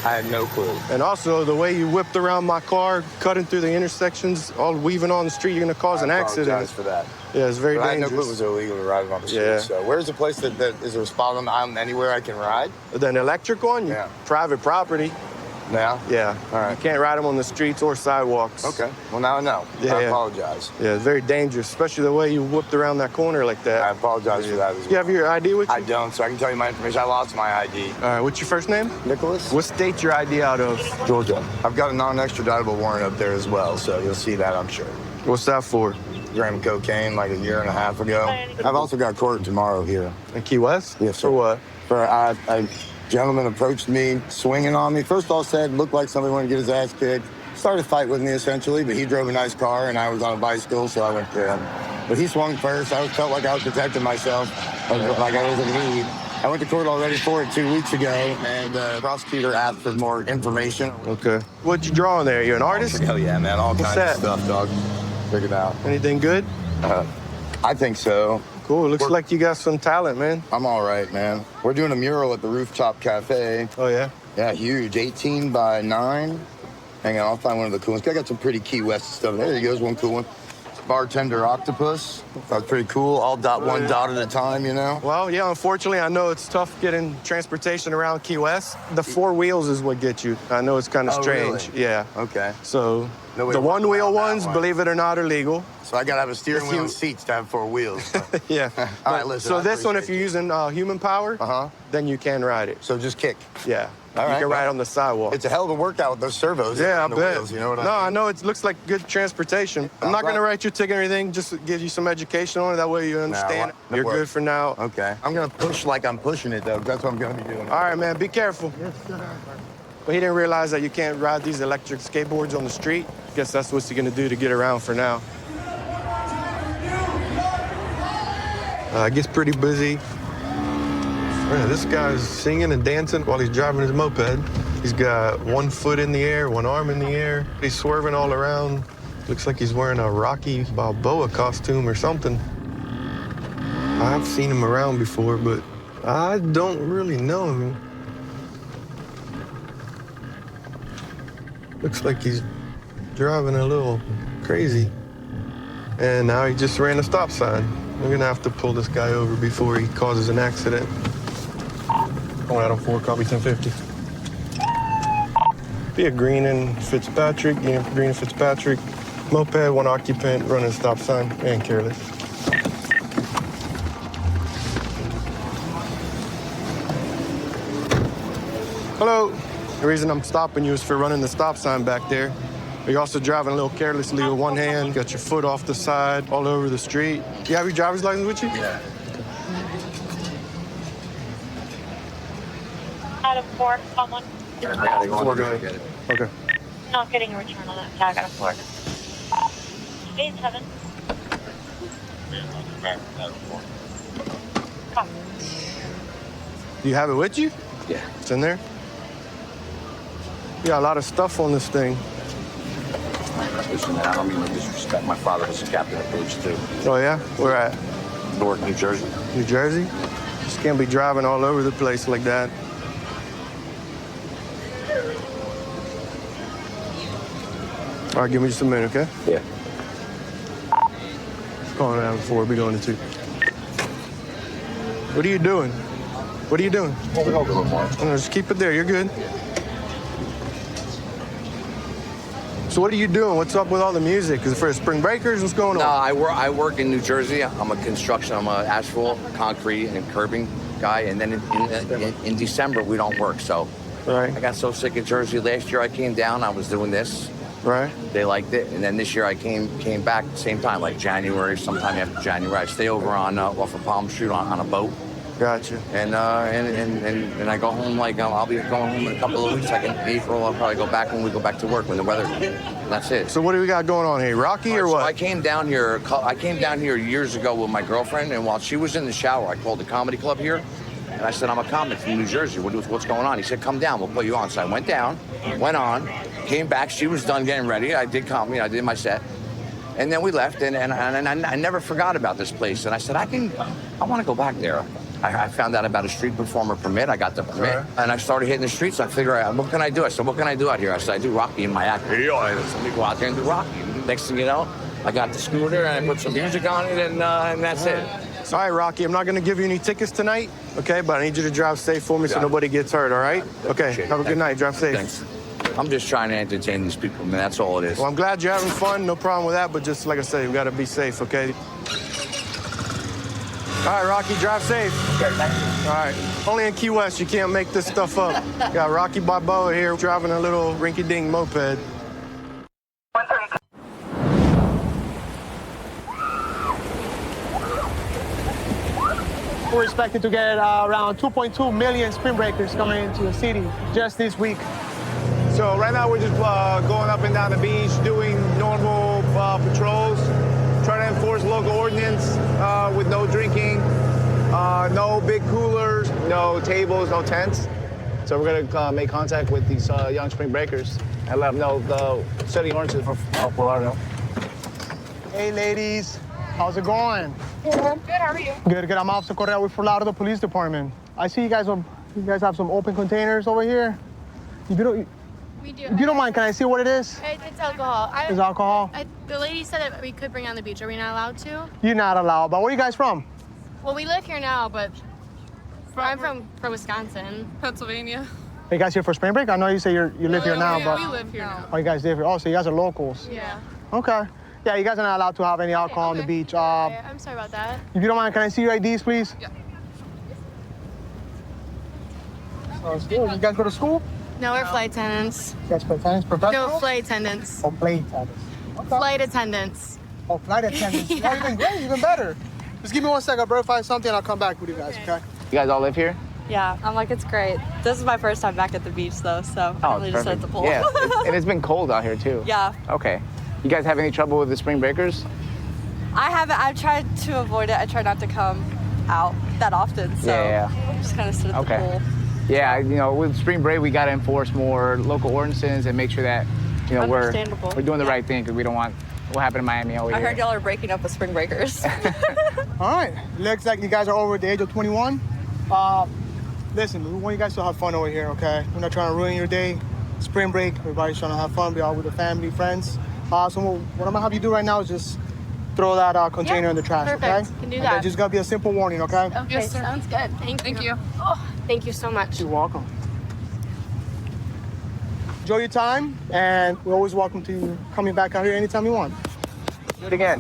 I had no clue. And also, the way you whipped around my car, cutting through the intersections, all weaving on the street, you're gonna cause an accident. I apologize for that. Yeah, it's very but dangerous. I had no clue it was illegal to ride on the street. Yeah. So where's the place that is there a spot on anywhere I can ride? An electric one? Yeah. Private property. Now? Yeah. All right. You can't ride them on the streets or sidewalks. Okay. Well, now I know. Yeah, I apologize. Yeah, it's very dangerous, especially the way you whipped around that corner like that. I apologize for that as well. You have your ID with you? I don't, so I can tell you my information. I lost my ID. All right, what's your first name? Nicholas. What state your ID out of? Georgia. I've got a non-extraditable warrant up there as well, so you'll see that, I'm sure. What's that for? Gram cocaine like a year and a half ago. I've also got court tomorrow here. In Key West? Yes, sir. For what? For a gentleman approached me, swinging on me. First all said, looked like somebody wanted to get his ass kicked. Started a fight with me, essentially, but he drove a nice car, and I was on a bicycle, so I went to him. But he swung first. I felt like I was protecting myself, like I was in need. I went to court already for it 2 weeks ago, and the prosecutor asked for more information. Okay. What'd you draw on there? You an artist? Hell yeah, man. All kinds of stuff, dog. Figured out. Anything good? I think so. Cool. Looks like you got some talent, man. I'm all right, man. We're doing a mural at the Rooftop Cafe. Oh, yeah? Yeah, huge. 18 by 9. Hang on, I'll find one of the cool ones. I got some pretty Key West stuff. There he goes, one cool one. Bartender octopus. That's pretty cool. All one dot at a time, you know? Well, yeah, unfortunately, I know it's tough getting transportation around Key West. The 4 wheels is what gets you. I know it's kind of strange. Really? Yeah. Okay. So the one-wheel ones, believe it or not, are legal. So I got to have a steering wheel and seats to have 4 wheels. Yeah. All right, listen. So this one, if you're using human power, then you can ride it. So just kick. Yeah. All you right, can ride on the sidewalk. It's a hell of a workout with those servos. Yeah, I on the bet. Wheels, you know what I No, mean? I know it looks like good transportation. I'm not going to write you a ticket or anything, just give you some education on it. That way you understand. You're good for now. Okay. I'm going to push like I'm pushing it, though. That's what I'm going to be doing. All right, man, be careful. Yes, sir. But he didn't realize that you can't ride these electric skateboards on the street. Guess that's what he's going to do to get around for now. It gets pretty busy. Yeah, this guy's singing and dancing while he's driving his moped. He's got 1 foot in the air, 1 arm in the air. He's swerving all around. Looks like he's wearing a Rocky Balboa costume or something. I've seen him around before, but I don't really know him. Looks like he's driving a little crazy. And now he just ran a stop sign. We're gonna have to pull this guy over before he causes an accident. Going out on 4, copy 1050. Be a Green and Fitzpatrick, Green and Fitzpatrick. Moped, 1 occupant, running a stop sign, and careless. Hello. The reason I'm stopping you is for running the stop sign back there. You're also driving a little carelessly with one hand, got your foot off the side, all over the street. You have your driver's license with you? Yeah. Out of 4, someone. Four, go ahead. Okay. Not getting a return on that tag out of 4. 8-7. Come. Do you have it with you? Yeah. It's in there? You got a lot of stuff on this thing. Listen, man, I don't mean to disrespect. My father was a captain of police, too. Oh, yeah? Where at? Newark, New Jersey. New Jersey? Just can't be driving all over the place like that. All right, give me just a minute, okay? Yeah. Calling down before we'll be going to 2. What are you doing? What are you doing? No, just keep it there. You're good. So what are you doing? What's up with all the music? Is it for the spring breakers? What's going on? No, I work in New Jersey. I'm a construction. I'm an asphalt, concrete, and curbing guy. And then in December, we don't work. So right. I got so sick of Jersey. Last year I came down. I was doing this. Right. They liked it. And then this year I came back at the same time, like January, sometime after January. I stay over on off of Palm Street on a boat. Gotcha. And I go home like I'll be going home in a couple of weeks. Like in April, I'll probably go back when we go back to work when the weather. That's it. So what do we got going on here? Rocky or what? So I came down here years ago with my girlfriend, and while she was in the shower, I called the comedy club here, and I said I'm a comic from New Jersey. What's going on? He said come down, we'll put you on. So I went down, went on, came back. She was done getting ready. I did comedy. I did my set. And then we left, and I never forgot about this place. And I said, I want to go back there. I found out about a street performer permit. I got the permit, and I started hitting the streets. I figured out, what can I do? I said, what can I do out here? I said, I do Rocky in my act. I said, let me go out there and do Rocky. Next thing you know, I got the scooter, and I put some music on it, and that's it. All right, Rocky, I'm not going to give you any tickets tonight, okay? But I need you to drive safe for me so nobody gets hurt, all right? Okay, have a good night. Drive safe. Thanks. I'm just trying to entertain these people, man. That's all it is. Well, I'm glad you're having fun. No problem with that. But just like I said, we got to be safe, okay? All right, Rocky, drive safe. Okay, thank you. All right. Only in Key West, you can't make this stuff up. Got Rocky Balboa here driving a little rinky-dink moped. We're expected to get around 2.2 million spring breakers coming into the city just this week. So right now we're just going up and down the beach, doing normal patrols, trying to enforce local ordinance with no drinking, no big coolers, no tables, no tents. So we're gonna make contact with these young spring breakers and let them know the city ordinances for Fort Lauderdale. Hey ladies, how's it going? Good, how are you? Good. I'm Officer Correa with Fort Lauderdale Police Department. I see you guys have some open containers over here. We do. If you don't mind, can I see what it is? It's alcohol. It's alcohol? The lady said that we could bring on the beach. Are we not allowed to? You're not allowed, but where are you guys from? Well, we live here now, but I'm from Wisconsin. Pennsylvania. Are you guys here for spring break? I know you say you live here now, but... we live here now. Oh, you guys live here. Oh, so you guys are locals. Yeah. Okay. Yeah, you guys are not allowed to have any alcohol on the beach. I'm sorry about that. If you don't mind, can I see your IDs, please? Yeah. You guys go to school? No, we're flight attendants. You guys flight attendants? Professional? No, flight attendants. Oh, flight attendants. Okay. Flight attendants. Oh, flight attendants. Yeah. Oh, even great, even better. Just give me 1 second, I'll verify something, I'll come back with you guys, okay? You guys all live here? Yeah, I'm like, it's great. This is my first time back at the beach, though, so I'm really just at the pool. Yeah, and it's been cold out here, too. Yeah. Okay. You guys have any trouble with the spring breakers? I haven't. I've tried to avoid it. I try not to come out that often, so I'm just kind of sit at the pool. Yeah, you know, with spring break, we got to enforce more local ordinances and make sure that, you know, we're doing the right thing because we don't want what happened in Miami over I here. heard y'all are breaking up with spring breakers. All right, looks like you guys are over the age of 21. Listen, we want you guys to have fun over here, okay? We're not trying to ruin your day. Spring break, everybody's trying to have fun, be out with the family, friends. So what I'm gonna have you do right now is just throw that container in the trash, Perfect. okay? Can do that. Just gotta be a simple warning, okay? Okay, sounds good. Thank you. Oh, thank you so much. You're welcome. Enjoy your time, and we're always welcome to coming back out here anytime you want. Do it again.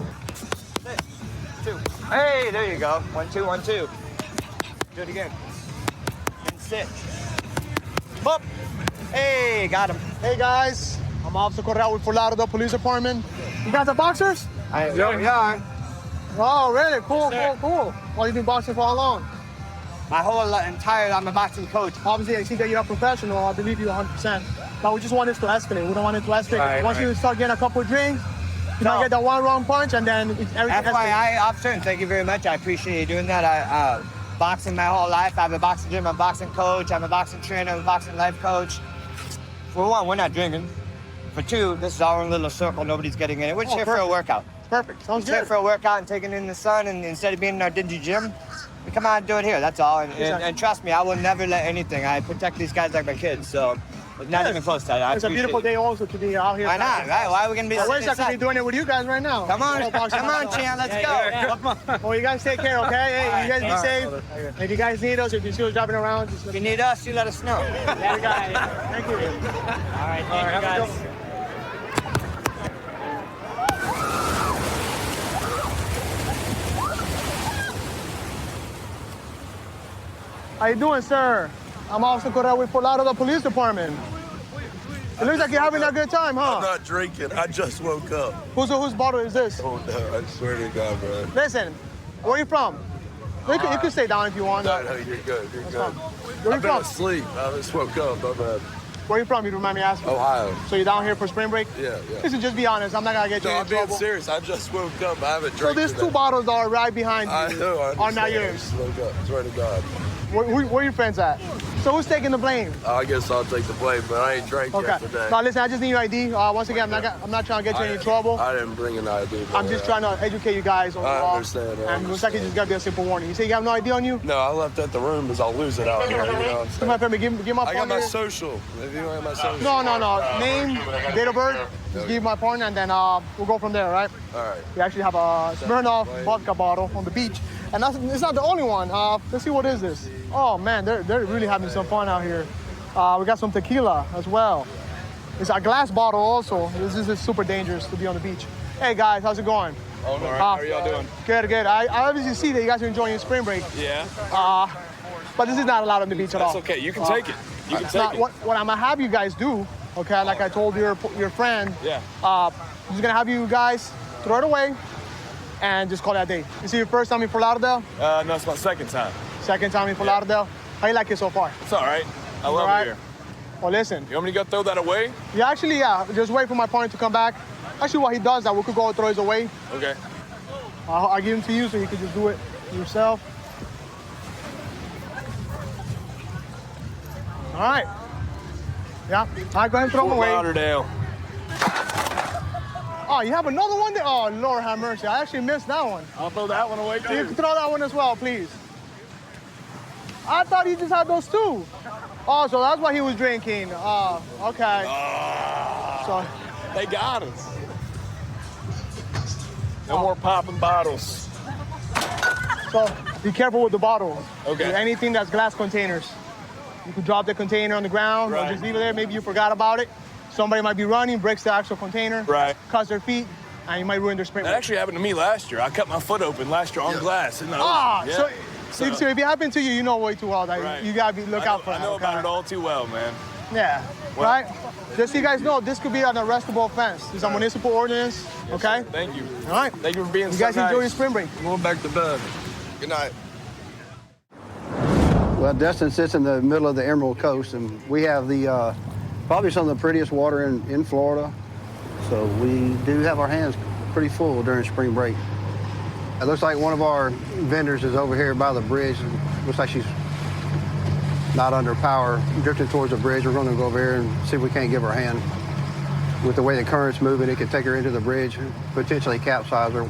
2. Hey, there you go. 1, 2, 1, 2. Do it again. And sit. Up. Hey, got him. Hey guys, I'm Officer Corral with Fort Lauderdale Police Department. You guys are boxers? Yeah. Oh, really? Cool. Well, you've been boxing for how long? My whole entire I'm a boxing coach. Obviously, I see that you're a professional. I believe you 100%. But we just want this to escalate. We don't want it to escalate. Once you start getting a couple of drinks, you might get that one wrong punch, and then everything. FYI, officer, and thank you very much. I appreciate you doing that. I boxing my whole life. I have a boxing gym. I'm a boxing coach. I'm a boxing trainer. I'm a boxing life coach. For one, we're not drinking. For two, this is our own little circle. Nobody's getting in it. We're just here for a workout. Perfect. Sounds good. Here for a workout and taking in the sun, and instead of being in our dingy gym, we come out and do it here. That's all. And trust me, I will never let anything. I protect these guys like my kids. So. Not even close to that. It's a beautiful day also to be out here. Why not, right? Why are we going to be I wish I could be doing it with you guys right now. Come on, Chan, let's go. Come on. Well, you guys take care, okay? Hey, you guys be safe. If you guys need us, if you see us driving around, just if you need us, you let us know. Yeah, we got it. Thank you. All right, thank you guys. How you doing, sir? I'm Officer Corral with Fort Lauderdale Police Department. It looks like you're having a good time, huh? I'm not drinking. I just woke up. Whose bottle is this? Oh, no. I swear to God, bro. Listen, where are you from? You can stay down if you want. No, you're good. You're good. Where are you I've been from? asleep. I just woke up. I'm Where are you from? You don't mind me asking? Ohio. So you're down here for spring break? Yeah. Listen, just be honest. I'm not going to get you in trouble. I'm being serious. I just woke up. I haven't drank So there's two bottles that are right behind you. I know. Are not I yours. just woke up. Swear to God. Where are your friends at? So who's taking the blame? I guess I'll take the blame, but I ain't drank yet today. Now listen, I just need your ID. Once again, I'm not trying to get you in any trouble. I didn't bring an ID. I'm just trying to educate you guys on the law. I understand. And looks like it's just got to be a simple warning. You say you have no ID on you? No, I left at the room because I'll lose it out here. You know what I'm saying? My friend, give my partner. I got my social. If you don't have my social. No. Name, date of birth. Just give my partner, and then we'll go from there, right? All right. We actually have a Smirnoff vodka bottle on the beach. And it's not the only one. Let's see, what is this? Oh man, they're really having some fun out here. We got some tequila as well. It's a glass bottle also. This is super dangerous to be on the beach. Hey guys, how's it going? All right. How are y'all doing? Good. I obviously see that you guys are enjoying your spring break. Yeah. But this is not allowed on the beach at all. That's okay. You can take it. You can take it. What I'm gonna have you guys do, okay? Like I told your friend. Yeah. I'm just gonna have you guys throw it away and just call that day. Is it your first time in Fort Lauderdale? No, it's my second time. Second time in Fort Lauderdale? How you like it so far? It's all right. I love it here. Well, listen. You want me to go throw that away? Yeah, actually, yeah. Just wait for my partner to come back. Actually, while he does that, we could go throw it away. Okay. I'll give him to you so you can just do it yourself. All right. Yeah. All right, go ahead and throw them away. Lauderdale. Oh, you have another one there? Oh, Lord have mercy. I actually missed that one. I'll throw that one away, too. You can throw that one as well, please. I thought he just had those two. Oh, so that's why he was drinking. Oh, okay. So they got us. No more popping bottles. So be careful with the bottles. Okay. Anything that's glass containers. You could drop the container on the ground or just leave it there. Maybe you forgot about it. Somebody might be running, breaks the actual container, cuts their feet, and you might ruin their sprint. That actually happened to me last year. I cut my foot open last year on glass. So if it happened to you, you know way too well that you gotta look out for that. I know about it all too well, man. Yeah, right? Just so you guys know, this could be an arrestable offense. It's a municipal ordinance, okay? Yes, thank you. All right. Thank you for being so nice. You guys enjoy your spring break. I'm going back to bed. Good night. Well, Destin sits in the middle of the Emerald Coast, and we have the probably some of the prettiest water in Florida. So we do have our hands pretty full during spring break. It looks like one of our vendors is over here by the bridge. It looks like she's not under power, drifting towards the bridge. We're going to go over here and see if we can't give her a hand. With the way the current's moving, it could take her into the bridge, potentially capsize her.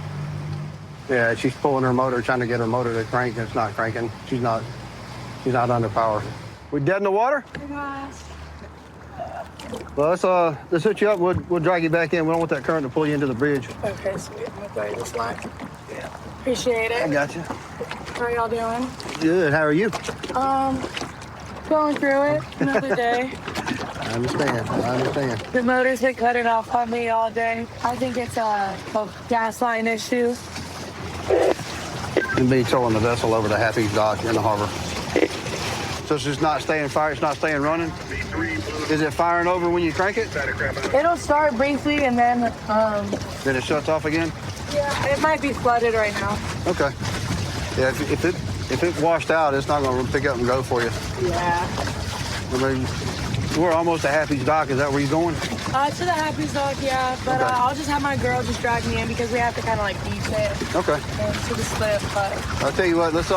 Yeah, she's pulling her motor, trying to get her motor to crank. It's not cranking. She's not under power. We dead in the water? Well, let's hook you up. We'll drag you back in. We don't want that current to pull you into the bridge. Okay, sweet. Okay, this line. Yeah. Appreciate it. I got you. How are y'all doing? Good. How are you? Going through it. Another day. I understand. The motor's been cutting off on me all day. I think it's a gas line issue. And be towing the vessel over to Happy's Dock in the harbor. So it's just not staying fired, it's not staying running? Is it firing over when you crank it? It'll start briefly and then Then it shuts off again? yeah, it might be flooded right now. Okay. Yeah, if it washed out, it's not going to pick up and go for you. Yeah. I mean, we're almost at Happy's Dock. Is that where you're going? To the Happy's Dock, yeah. But Okay. I'll just have my girl just drag me in because we have to kind of like beach it. Okay. To the slip, but I'll tell you what. Let's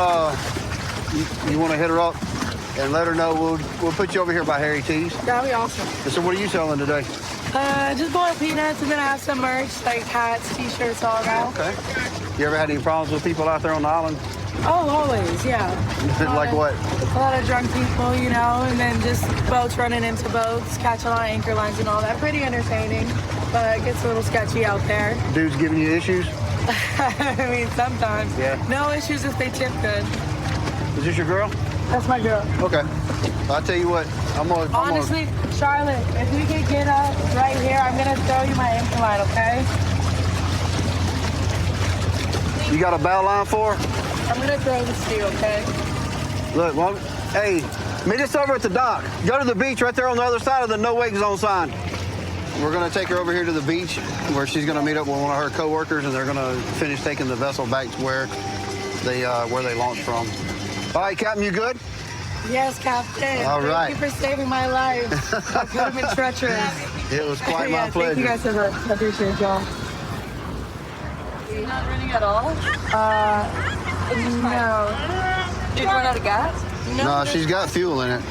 you want to hit her up and let her know. We'll put you over here by Harry T's. that'll be awesome. And so what are you selling today? Just boiled peanuts and then I have some merch like hats, t-shirts, all that. Okay. You ever had any problems with people out there on the island? Oh, always, yeah. Like what? A lot of drunk people, you know, and then just boats running into boats, catch a lot of anchor lines and all that. Pretty entertaining, but it gets a little sketchy out there. Dudes giving you issues? I mean, sometimes. Yeah. No issues if they tip good. Is this your girl? That's my girl. Okay. I'll tell you what. Honestly, Charlotte, if we could get up right here, I'm going to throw you my anchor line, okay? You got a bow line for her? I'm going to throw this to you, okay? Look, well, hey, meet us over at the dock. Go to the beach right there on the other side of the no wake zone sign. We're going to take her over here to the beach where she's going to meet up with one of her coworkers and they're going to finish taking the vessel back to where they launched from. All right, Captain, you good? Yes, Captain. All right. Thank you for saving my life. That could have been treacherous. It was quite Yeah, my pleasure. Thank you guys so much. I appreciate y'all. You're not running at all? No. Did you run out of gas? No, she's got fuel in it.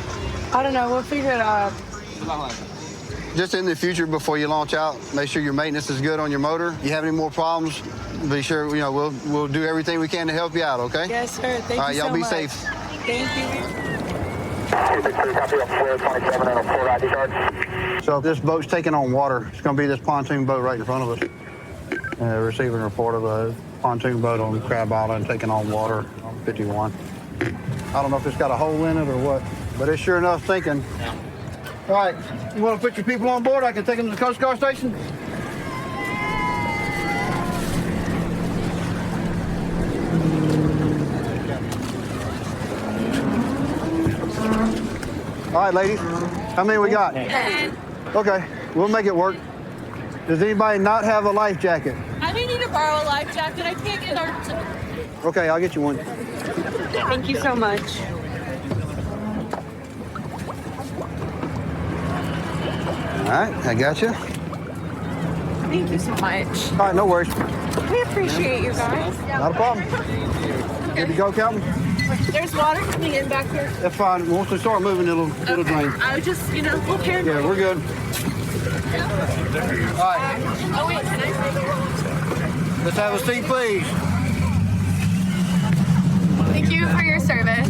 I don't know. We'll figure it out. Just in the future, before you launch out, make sure your maintenance is good on your motor. You have any more problems, be sure, we'll do everything we can to help you out, okay? Yes, sir. Thank All right, you so y'all be much. safe. Thank you. So this boat's taking on water. It's going to be this pontoon boat right in front of us. Receiving a report of a pontoon boat on Crab Island taking on water on 51. I don't know if it's got a hole in it or what, but it's sure enough sinking. All right, you want to put your people on board? I can take them to the Coast Guard station. All right, ladies. How many we got? 10. Okay, we'll make it work. Does anybody not have a life jacket? I may need to borrow a life jacket. I can't get our. Okay, I'll get you one. Thank you so much. All right, I got you. Thank you so much. All right, no worries. We appreciate you guys. Not a problem. Good to go, Captain? There's water coming in back here. That's fine. Once we start moving, it'll drain. I was just, we'll carry. Yeah, we're good. All right, Oh wait, can I stay here? let's have a seat, please. Thank you for your service.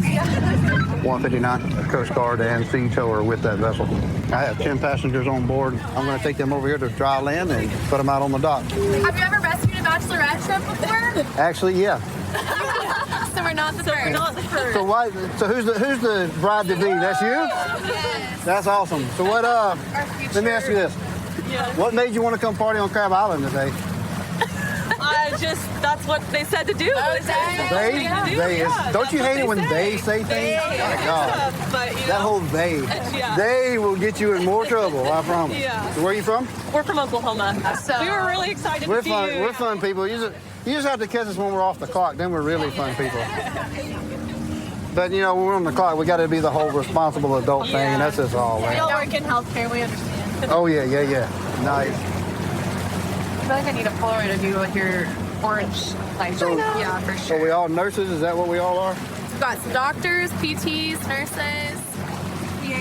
159, Coast Guard and Sea Tower with that vessel. I have 10 passengers on board. I'm going to take them over here to dry land and put them out on the dock. Have you ever rescued a bachelorette trip before? Actually, yeah. So we're not the first. So why? So who's the bride to be? That's you? Yes. That's awesome. So what? Let me ask you this. What made you want to come party on Crab Island today? That's what they said to do. Don't you hate it when they say things? Oh my God. That whole they. Yeah. They will get you in more trouble, I promise. Yeah. So where are you from? We're from Oklahoma. So we were really excited We're to see fun. you. We're fun people. You just have to catch us when we're off the clock. Then we're really fun people. But when we're on the clock, we got to be the whole responsible adult thing, and that's just all. We Man. all work in healthcare. We understand. Oh yeah. Nice. I feel like I need a Polaroid of you with your orange light. Yeah, for So sure. we all nurses? Is that what we all are? We've got some doctors, PTs, nurses,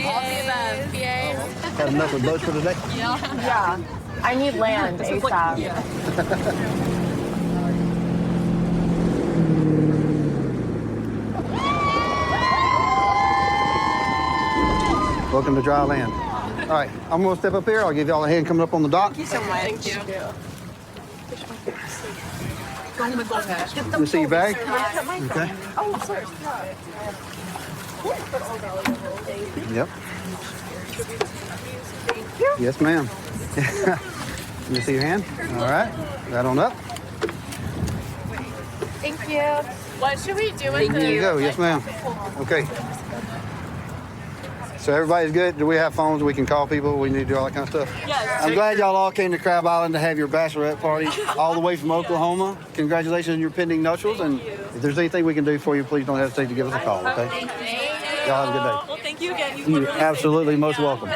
all the above. PAs. Had enough with boats for today? Yeah. I need land ASAP. Welcome to dry land. All right, I'm gonna step up here. I'll give y'all a hand coming up on the dock. Thank you so much. Thank you. Let me see your bag. Okay. Oh, sorry. Yep. Yes, ma'am. Let me see your hand. All right. Right on up. Thank you. What should we do with There you go. Yes, ma'am. Okay. So everybody's good? Do we have phones? We can call people? We need to do all that kind of stuff? Yes. I'm glad y'all all came to Crab Island to have your bachelorette party all the way from Oklahoma. Congratulations on your pending nuptials. And if there's anything we can do for you, please don't hesitate to give us a call, okay? Y'all have a good day. Well, thank you again. You're absolutely most welcome.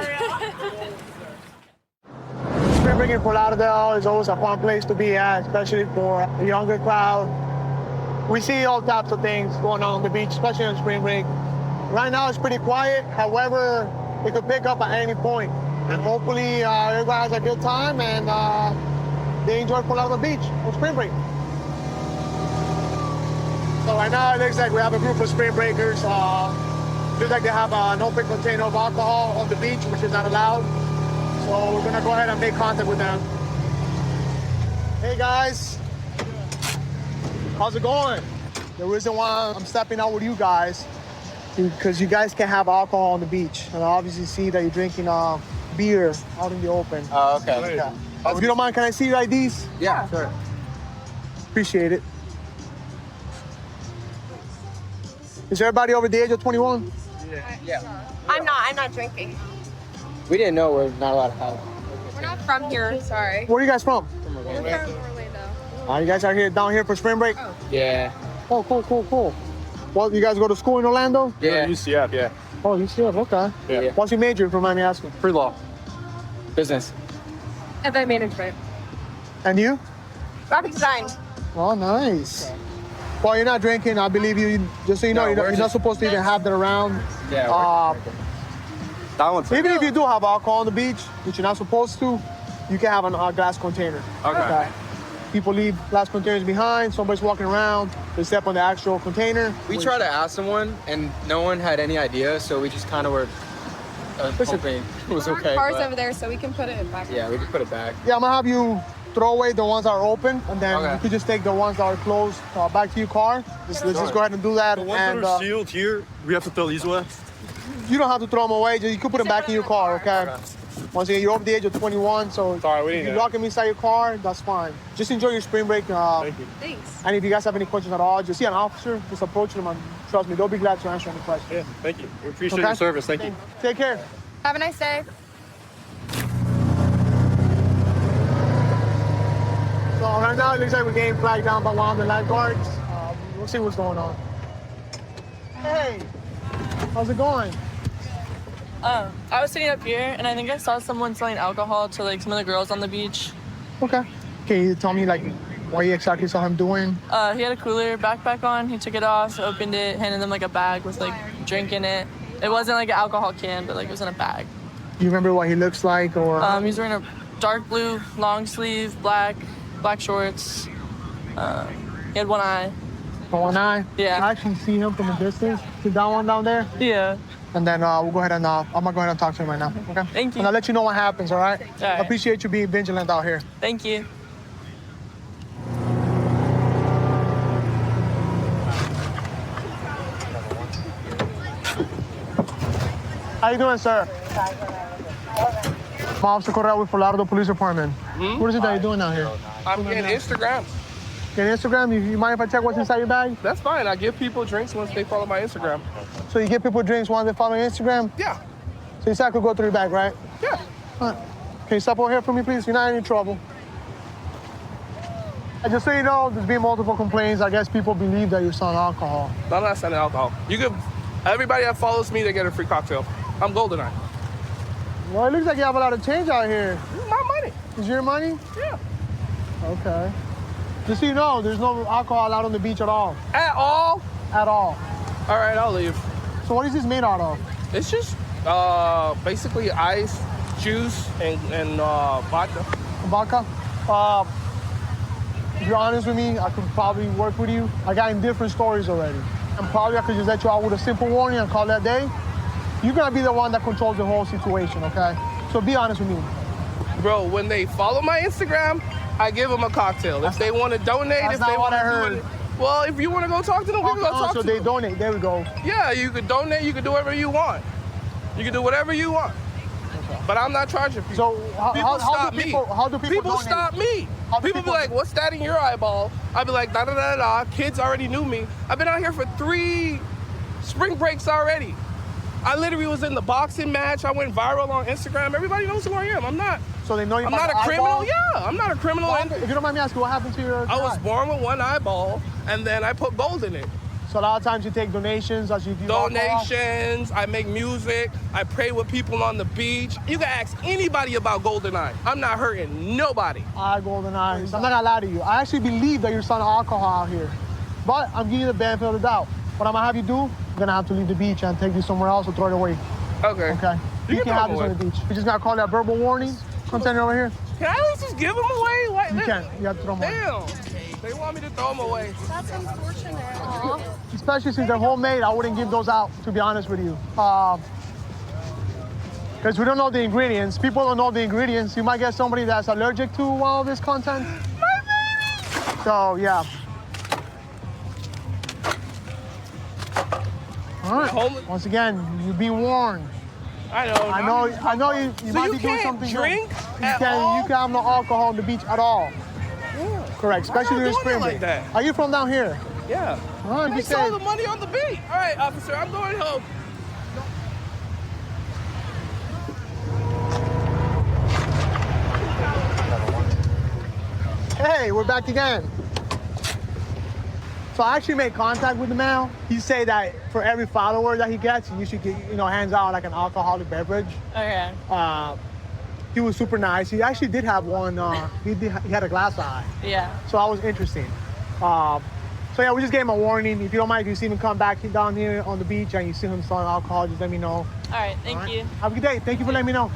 Spring break in Fort Lauderdale is always a fun place to be at, especially for a younger crowd. We see all types of things going on the beach, especially on spring break. Right now it's pretty quiet. However, it could pick up at any point. And hopefully everybody has a good time and they enjoy Fort Lauderdale Beach on spring break. So right now it looks like we have a group of spring breakers. Looks like they have an open container of alcohol on the beach, which is not allowed. So we're gonna go ahead and make contact with them. Hey guys, how's it going? The reason why I'm stepping out with you guys is because you guys can have alcohol on the beach. And I obviously see that you're drinking beer out in the open. Oh, okay. Yeah. If you don't mind, can I see your IDs? Yeah, sure. Appreciate it. Is everybody over the age of 21? Yeah. I'm not drinking. We didn't know we're not allowed to have. We're not from here, sorry. Where are you guys from? We're from Orlando. You guys are here down here for spring break? Yeah. Oh, cool. Well, you guys go to school in Orlando? Yeah. UCF, yeah. Oh, UCF, okay. Yeah. What's your major, if you mind me asking? Pre-law. Business. Event management. And you? Graphic design. Oh, nice. Well, you're not drinking. I believe you. Just so you know, you're not supposed to even have that around. Yeah. That one's Even if you do have alcohol on the beach, which you're not supposed to, you can have a glass container. Okay. People leave glass containers behind. Somebody's walking around. They step on the actual container. We tried to ask someone, and no one had any idea, so we just kind of were hoping it was okay. Cars but- over there, so we can put it back. Yeah, we just put it back. Yeah, I'm gonna have you throw away the ones that are open, and then Okay. you could just take the ones that are closed back to your car. Let's just go ahead and do that. The ones and that are sealed here, we have to throw these away. you don't have to throw them away. Just, you could put them back in your car, okay? Once again, you're over the age of 21, so Sorry, we if didn't you know. lock them inside your car, that's fine. Just enjoy your spring break. Thank you. Thanks. And if you guys have any questions at all, just see an officer, just approach them, and trust me, they'll be glad to answer any questions. Yeah, thank you. We appreciate Okay? your service. Thank you. Take care. Have a nice day. So right now, it looks like we're getting flagged down by one of the lifeguards. We'll see what's going on. Hey, how's it going? I was sitting up here, and I think I saw someone selling alcohol to like some of the girls on the beach. Okay. Can you tell me like what you exactly saw him doing? He had a cooler backpack on. He took it off, opened it, handed them like a bag with like drink in it. It wasn't like an alcohol can, but like it was in a bag. Do you remember what he looks like, or? He's wearing a dark blue long sleeve, black shorts. He had one eye. One eye? Yeah. I actually see him from a distance. See that one down there? Yeah. And then we'll go ahead and I'm gonna go ahead and talk to him right now. Okay. Thank you. And I'll let you know what happens. All right. All right. I appreciate you being vigilant out here. Thank you. How you doing, sir? I'm Officer Correa with Fort Lauderdale Police Department. What is it that you're doing out here? I'm getting Instagram. Getting Instagram? You mind if I check what's inside your bag? That's fine. I give people drinks once they follow my Instagram. So you give people drinks once they follow your Instagram? Yeah. So you said I could go through your bag, right? Yeah. All right. Can you step over here for me, please? You're not in any trouble. And just so you know, there's been multiple complaints. I guess people believe that you're selling alcohol. No, I'm not selling alcohol. You could, everybody that follows me, they get a free cocktail. I'm GoldenEye. Well, it looks like you have a lot of change out here. This is my money. Is your money? Yeah. Okay. Just so you know, there's no alcohol out on the beach at all. At all? At all. All right, I'll leave. So what is this made out of? It's just basically ice, juice, and vodka. Vodka? If you're honest with me, I could probably work with you. I got in different stories already. And probably I could just let you out with a simple warning and call that day. You're gonna be the one that controls the whole situation, okay? So be honest with me. Bro, when they follow my Instagram, I give them a cocktail. If they want to donate, That's if not they what want I to heard. do it. Well, if you want to go talk to them, we can go talk so to they them. donate. There we go. Yeah, you could donate. You could do whatever you want. You can do whatever you want. But I'm not charging people. So People stop do people, me. how do people donate? Stop me. How do People be like, what's that in your eyeball? I'd be like, da da da da. Kids already knew me. I've been out here for 3 spring breaks already. I literally was in the boxing match. I went viral on Instagram. Everybody knows who I am. I'm not. So they know you. I'm not a criminal. Yeah, I'm not a criminal. If you don't mind me asking, what happened to your I was born with one eyeball, and then I put gold in it. So a lot of times you take donations as you do Donations, I make music, I pray with people on the beach. You can ask anybody about GoldenEye. I'm not hurting nobody. GoldenEye. I'm not gonna lie to you. I actually believe that you're selling alcohol out here. But I'm giving you the benefit of the doubt. What I'm gonna have you do, I'm gonna have to leave the beach and take you somewhere else or throw it away. Okay. Okay. You can't have this on the beach. You just gotta call that verbal warning. Container over here. Can I at least just give them away? What? You can't. You have to throw them away. Damn. They want me to throw them away. That's unfortunate. Especially since they're homemade, I wouldn't give those out, to be honest with you. Because we don't know the ingredients. People don't know the ingredients. You might get somebody that's allergic to all this content. So, yeah. All right. Once again, you've been warned. I know you so might be doing something drink wrong. You can't have no alcohol on the beach at all. Yeah. Correct, especially during spring break. Are you from down here? Yeah. All right, I saw the money on the beach. All right, officer, I'm going home. Hey, we're back again. So I actually made contact with the man. He said that for every follower that he gets, you should get, hands out like an alcoholic beverage. Okay. He was super nice. He actually did have one. He had a glass eye. Yeah. So that was interesting. So yeah, we just gave him a warning. If you don't mind, if you see him come back down here on the beach and you see him selling alcohol, just let me know. All right. Thank you. Have a good day. Thank you for letting me know.